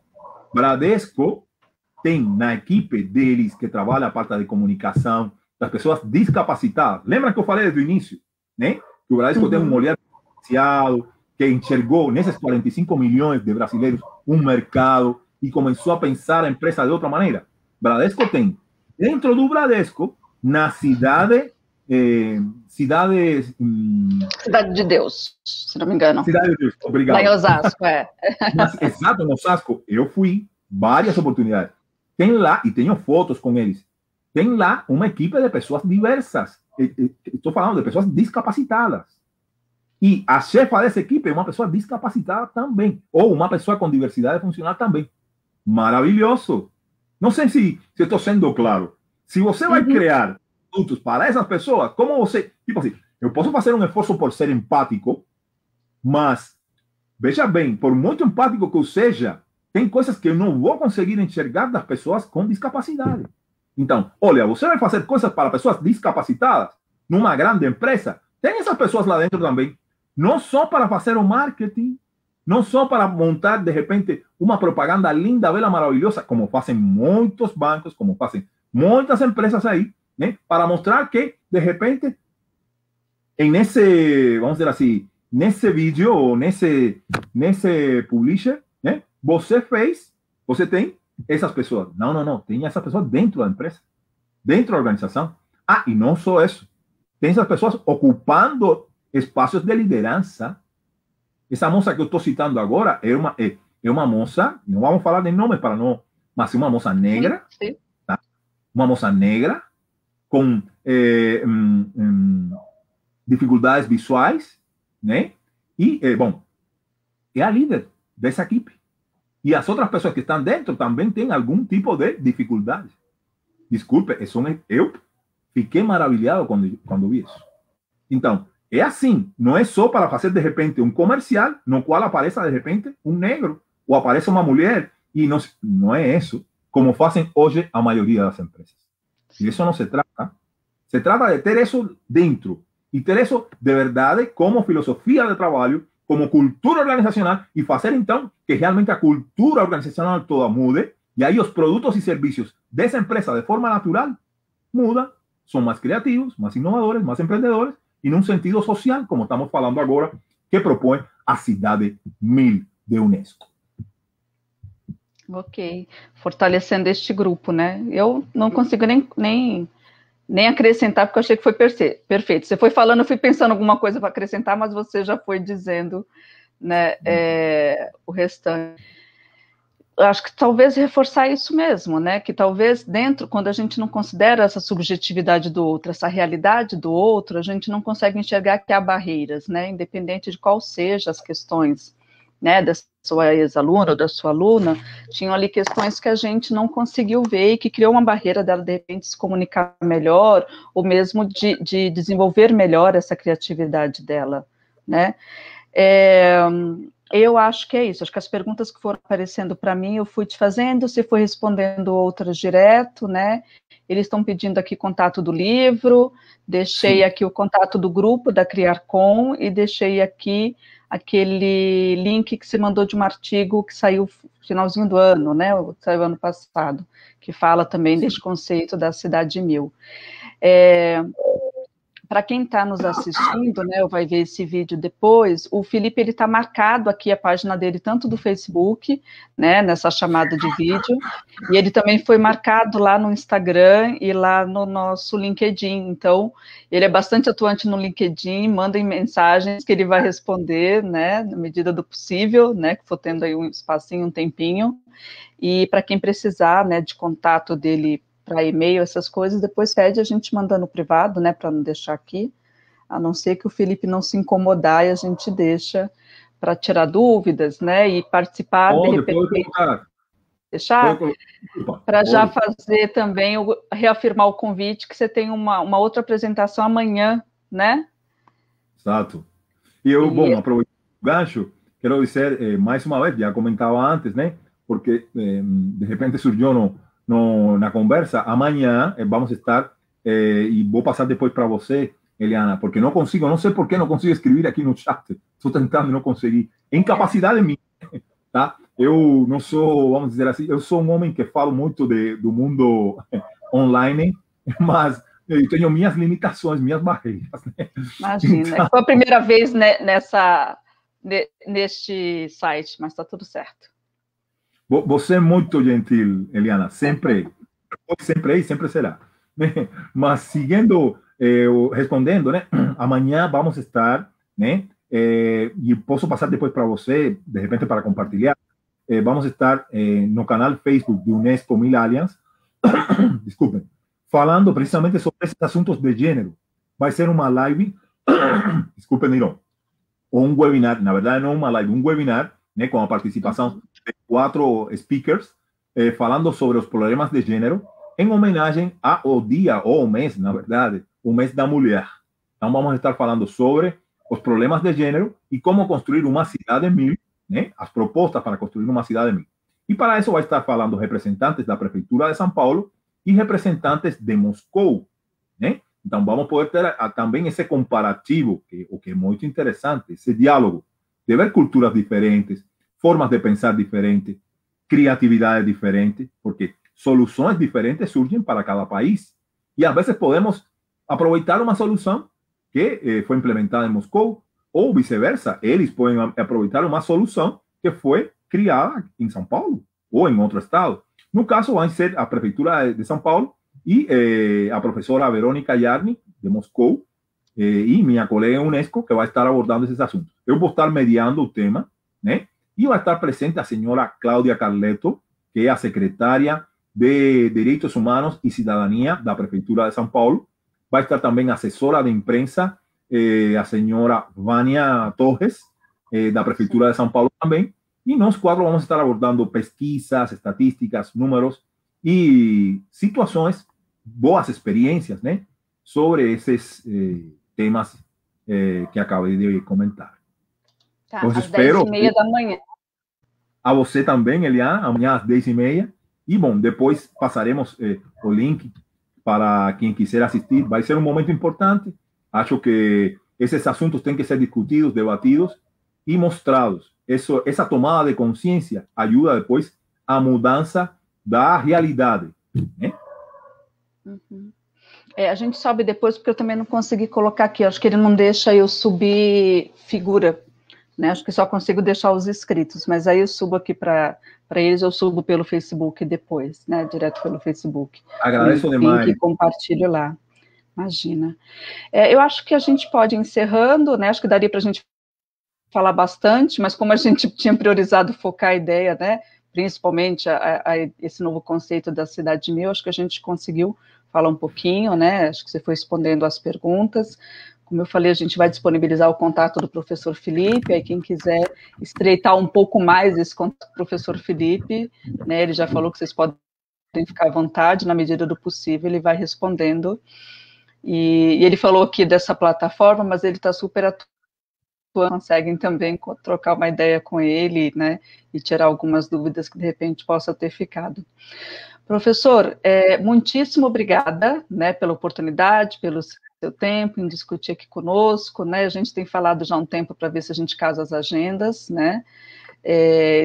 Bradesco tem na equipe deles que trabalha a parte de comunicação, das pessoas discapacitadas. Lembra que eu falei desde o início, né? Que o Bradesco tem um olhar diferenciado, que enxergou nesses 45 milhões de brasileiros um mercado e começou a pensar a empresa de outra maneira. Bradesco tem, dentro do Bradesco, na cidade de Deus, se não me engano. Cidade de Deus, obrigado. Lá em Osasco, Mas, exato, em Osasco, eu fui várias oportunidades. Tem lá, e tenho fotos com eles, tem lá uma equipe de pessoas diversas. Estou falando de pessoas discapacitadas. E a chefa dessa equipe é uma pessoa discapacitada também. Ou uma pessoa com diversidade funcional também. Maravilhoso. Não sei se estou sendo claro. Se você vai criar produtos para essas pessoas, como você... Tipo assim, eu posso fazer um esforço por ser empático, mas, veja bem, por muito empático que eu seja, tem coisas que eu não vou conseguir enxergar das pessoas com discapacidade. Então, olha, você vai fazer coisas para pessoas discapacitadas numa grande empresa, tem essas pessoas lá dentro também. Não só para fazer o marketing, não só para montar, de repente, uma propaganda linda, bela, maravilhosa, como fazem muitos bancos, como fazem muitas empresas aí, né? Para mostrar que, de repente, nesse, vamos dizer assim, nesse vídeo ou nesse publisher, né? Você tem essas pessoas. Não, tem essas pessoas dentro da empresa, dentro da organização. E não só isso. Tem essas pessoas ocupando espaços de liderança. Essa moça que eu estou citando agora é uma moça, não vamos falar de nome para não, mas é uma moça negra, sim. Tá? Uma moça negra com dificuldades visuais, né? E, bom, é a líder dessa equipe. E as outras pessoas que estão dentro também têm algum tipo de dificuldade. Desculpe, eu fiquei maravilhado quando vi isso. Então, é assim, não é só para fazer, de repente, um comercial no qual apareça, de repente, um negro, ou apareça uma mulher, e não é isso, como fazem hoje a maioria das empresas. E isso não se trata. Se trata de ter isso dentro, e ter isso, de verdade, como filosofia de trabalho, como cultura organizacional, e fazer, então, que realmente a cultura organizacional toda mude, e aí os produtos e serviços dessa empresa, de forma natural, mudam, são mais criativos, mais inovadores, mais empreendedores, e num sentido social, como estamos falando agora, que propõe a Cidade 1000 de Unesco. Ok. Fortalecendo este grupo, né? Eu não consigo nem acrescentar, porque eu achei que foi perfeito. Você foi falando, eu fui pensando alguma coisa para acrescentar, mas você já foi dizendo, né, o restante. eu acho que talvez reforçar isso mesmo, né? Que talvez dentro, quando a gente não considera essa subjetividade do outro, essa realidade do outro, a gente não consegue enxergar que há barreiras, né? Independente de qual seja as questões, né? Da sua ex-aluna ou da sua aluna, tinham ali questões que a gente não conseguiu ver e que criou uma barreira dela, de repente, se comunicar melhor, ou mesmo de desenvolver melhor essa criatividade dela, né? Eu acho que é isso, acho que as perguntas que foram aparecendo para mim, eu fui te fazendo, você foi respondendo outras direto, né? Eles estão pedindo aqui contato do livro, deixei Sim. aqui o contato do grupo da CriarCom e deixei aqui aquele link que você mandou de um artigo que saiu no finalzinho do ano, né? Saiu ano passado, que fala também desse conceito da cidade de mil. Para quem está nos assistindo, né, ou vai ver esse vídeo depois, o Felipe, ele está marcado aqui, a página dele, tanto do Facebook, né, nessa chamada de vídeo, e ele também foi marcado lá no Instagram e lá no nosso LinkedIn, então, ele é bastante atuante no LinkedIn, mandem mensagens que ele vai responder, né, na medida do possível, né, que for tendo aí um espacinho, um tempinho, e para quem precisar, né, de contato dele para e-mail, essas coisas, depois pede a gente mandar no privado, né, para não deixar aqui, a não ser que o Felipe não se incomodar e a gente deixa para tirar dúvidas, né, e participar, de repente, deixar, para já fazer também, reafirmar o convite, que você tem uma outra apresentação amanhã, né? Exato. E eu, bom, aproveitando o gancho, quero dizer, mais uma vez, já comentava antes, né, porque de repente surgiu na conversa, amanhã vamos estar, e vou passar depois para você, Eliana, porque não consigo, não sei por que não consigo escrever aqui no chat, estou tentando e não consegui, incapacidade minha, tá? Eu não sou, vamos dizer assim, eu sou um homem que falo muito do mundo online, mas eu tenho minhas limitações, minhas barreiras. Né? Imagina, então, foi a primeira vez neste site, mas está tudo certo. Você é muito gentil, Eliana, sempre e sempre será. Mas seguindo, respondendo, né? Amanhã vamos estar, né? E posso passar depois para você, de repente, para compartilhar. Vamos estar no canal Facebook de Unesco Mil Alliance, desculpem, falando precisamente sobre esses assuntos de gênero. Vai ser uma live, desculpem, Niro, ou um webinar, na verdade não uma live, um webinar, né, com a participação de 4 speakers, falando sobre os problemas de gênero, em homenagem ao dia, ou ao mês, na verdade, o mês da mulher. Então vamos estar falando sobre os problemas de gênero e como construir uma cidade mil, né, as propostas para construir uma cidade mil. E para isso vai estar falando representantes da Prefeitura de São Paulo e representantes de Moscou, né? Então vamos poder ter também esse comparativo, o que é muito interessante, esse diálogo, de ver culturas diferentes, formas de pensar diferentes, criatividade diferente, porque soluções diferentes surgem para cada país. E às vezes podemos aproveitar uma solução que foi implementada em Moscou, ou vice-versa, eles podem aproveitar uma solução que foi criada em São Paulo ou em outro estado. No caso, vai ser a Prefeitura de São Paulo e a professora Verônica Yarni, de Moscou, e minha colega Unesco, que vai estar abordando esses assuntos. Eu vou estar mediando o tema, né? E vai estar presente a senhora Cláudia Carleto, que é a secretária de Direitos Humanos e Cidadania da Prefeitura de São Paulo. Vai estar também a assessora de imprensa, a senhora Vânia Torres, da Prefeitura de São Paulo também. E nós 4 vamos estar abordando pesquisas, estatísticas, números e situações, boas experiências, né? Sobre esses temas que acabei de comentar. Tá, às espero 10h30 da manhã. A você também, Eliana, amanhã às 10h30. E, bom, depois passaremos o link para quem quiser assistir. Vai ser um momento importante. Acho que esses assuntos têm que ser discutidos, debatidos e mostrados. Essa tomada de consciência ajuda depois à mudança da realidade. Né? Uhum. A gente sobe depois, porque eu também não consegui colocar aqui. Acho que ele não deixa eu subir figura, né? Acho que só consigo deixar os inscritos, mas aí eu subo aqui para eles, eu subo pelo Facebook depois, né? Direto pelo Facebook. Agradeço demais. E compartilho lá. Imagina. Eu acho que a gente pode ir encerrando, né? Acho que daria para a gente falar bastante, mas como a gente tinha priorizado focar a ideia, né? principalmente a esse novo conceito da cidade mil, acho que a gente conseguiu falar um pouquinho, né? Acho que você foi respondendo às perguntas. Como eu falei, a gente vai disponibilizar o contato do professor Felipe, aí quem quiser estreitar um pouco mais esse contato do professor Felipe, né? Ele já falou que vocês podem ficar à vontade, na medida do possível, ele vai respondendo. E ele falou aqui dessa plataforma, mas ele está super atuante, conseguem também trocar uma ideia com ele, né, e tirar algumas dúvidas que de repente possa ter ficado. Professor, muitíssimo obrigada, né, pela oportunidade, pelo seu tempo em discutir aqui conosco, né, a gente tem falado já há um tempo para ver se a gente casa as agendas, né,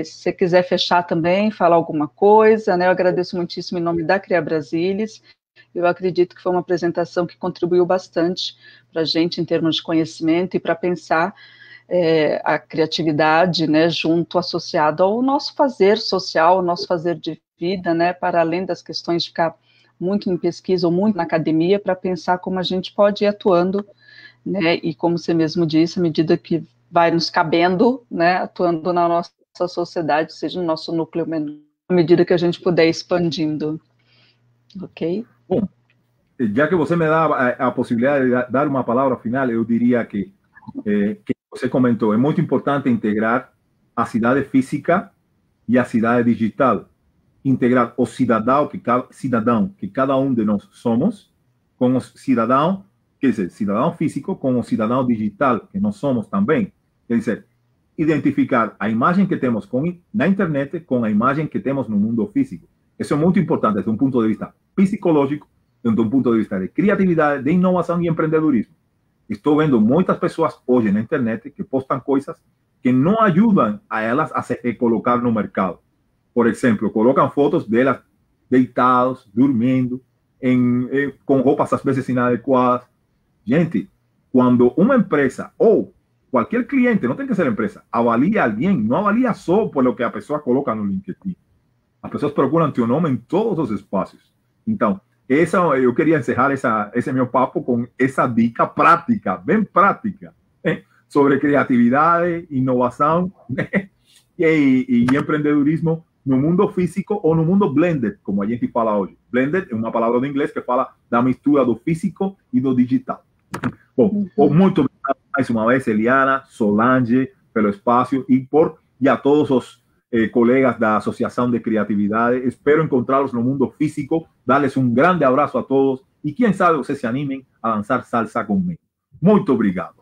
se você quiser fechar também, falar alguma coisa, né, eu agradeço muitíssimo em nome da Cria Brasilis. Eu acredito que foi uma apresentação que contribuiu bastante para a gente em termos de conhecimento e para pensar a criatividade, né, junto, associado ao nosso fazer social, ao nosso fazer de vida, né, para além das questões de ficar muito em pesquisa ou muito na academia, para pensar como a gente pode ir atuando, né, e como você mesmo disse, à medida que vai nos cabendo, né, atuando na nossa sociedade, seja no nosso núcleo menor, à medida que a gente puder expandindo. Ok? Bom, já que você me dá a possibilidade de dar uma palavra final, eu diria que você comentou, é muito importante integrar a cidade física e a cidade digital. Integrar o cidadão que cada um de nós somos, com o cidadão, quer dizer, cidadão físico com o cidadão digital, que nós somos também. Quer dizer, identificar a imagem que temos na internet com a imagem que temos no mundo físico. Isso é muito importante desde um ponto de vista psicológico, desde um ponto de vista de criatividade, de inovação e empreendedorismo. Estou vendo muitas pessoas hoje na internet que postam coisas que não ajudam a elas a se colocar no mercado. Por exemplo, colocam fotos delas deitados, dormindo, com roupas às vezes inadequadas. Gente, quando uma empresa ou qualquer cliente, não tem que ser empresa, avalia alguém, não avalia só por lo que a pessoa coloca no LinkedIn. As pessoas procuram teu nome em todos os espaços. Então, eu queria encerrar esse meu papo com essa dica prática, bem prática, sobre criatividade, inovação, e empreendedorismo no mundo físico ou no mundo blended, como a gente fala hoje. Blended é uma palavra do inglês que fala da mistura do físico e do digital. Bom, muito obrigado mais uma vez, Eliana, Solange, pelo espaço e a todos os colegas da Associação de Criatividade. Espero encontrá-los no mundo físico, dar-lhes um grande abraço a todos e quem sabe vocês se animem a dançar salsa comigo. Muito obrigado.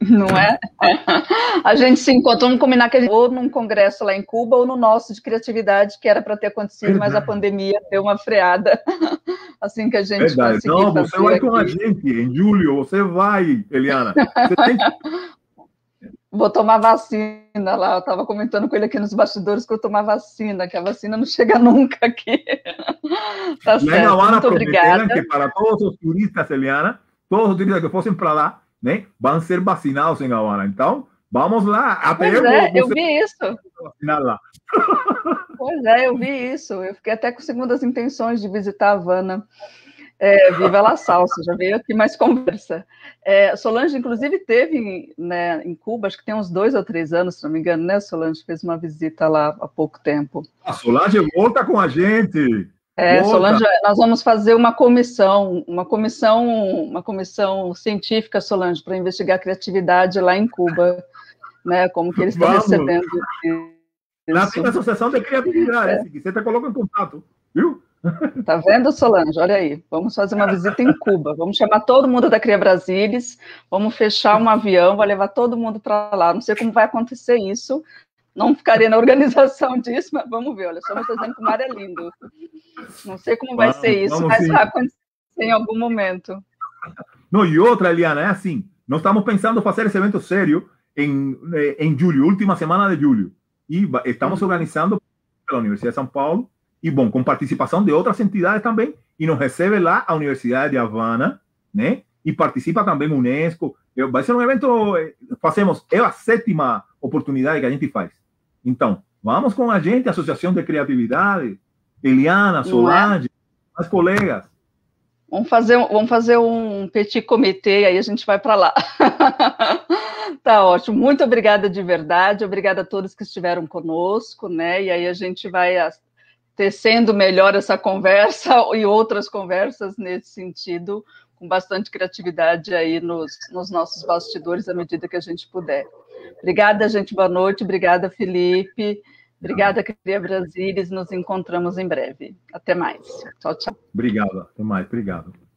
Não é? A gente se encontra, vamos combinar que a gente ou num congresso lá em Cuba ou no nosso de criatividade, que era para ter acontecido, mas a pandemia deu uma freada. Assim que a gente conseguir não, você vai aqui. Com a gente em julho, você vai, Eliana. Você tem que... Vou tomar vacina lá, eu estava comentando com ele aqui nos bastidores que eu tomar vacina, que a vacina não chega nunca aqui. Tá certo, muito obrigada. Que para todos os turistas, Eliana, todos os turistas que fossem para lá, né, vão ser vacinados em Havana. Então, vamos lá. Até eu vi isso. Vacinar lá. Pois eu vi isso. Eu fiquei até com segundas intenções de visitar Havana. Viva la salsa, já veio aqui mais conversa. Solange, inclusive, teve, né, em Cuba, acho que tem uns 2 ou 3 anos, se não me engano, né, Solange? Fez uma visita lá há pouco tempo. A Solange volta com a gente. Solange, nós vamos fazer uma comissão científica, Solange, para investigar a criatividade lá em Cuba, né, como que eles estão recebendo isso. Lá tem a Associação de Criatividade, se quiser, te coloca em contato, viu? Tá vendo, Solange? Olha aí, vamos fazer uma visita em Cuba, vamos chamar todo mundo da Cria Brasilis, vamos fechar um avião, vai levar todo mundo para lá, não sei como vai acontecer isso, não ficaria na organização disso, mas vamos ver, olha, só me dizendo que o mar é lindo, não sei como vai ser isso, mas vai acontecer em algum momento. Não, e outra, Eliana, é assim, nós estamos pensando fazer esse evento sério em julho, última semana de julho, e estamos organizando pela Universidade de São Paulo, e, bom, com participação de outras entidades também, e nos recebe lá a Universidade de Havana, né? E participa também a Unesco. Vai ser um evento, fazemos, é a 7ª oportunidade que a gente faz. Então, vamos com a gente, Associação de Criatividade, Eliana, Solange, as colegas. Vamos fazer um petit comitê, aí a gente vai para lá. Tá ótimo, muito obrigada de verdade, obrigada a todos que estiveram conosco, né? E aí a gente vai tecendo melhor essa conversa e outras conversas nesse sentido, com bastante criatividade aí nos nossos bastidores, à medida que a gente puder. Obrigada, gente, boa noite, obrigada, Felipe, obrigada, Cria Brasilis, nos encontramos em breve. Até mais. Tchau, tchau. Obrigado, até mais, obrigado.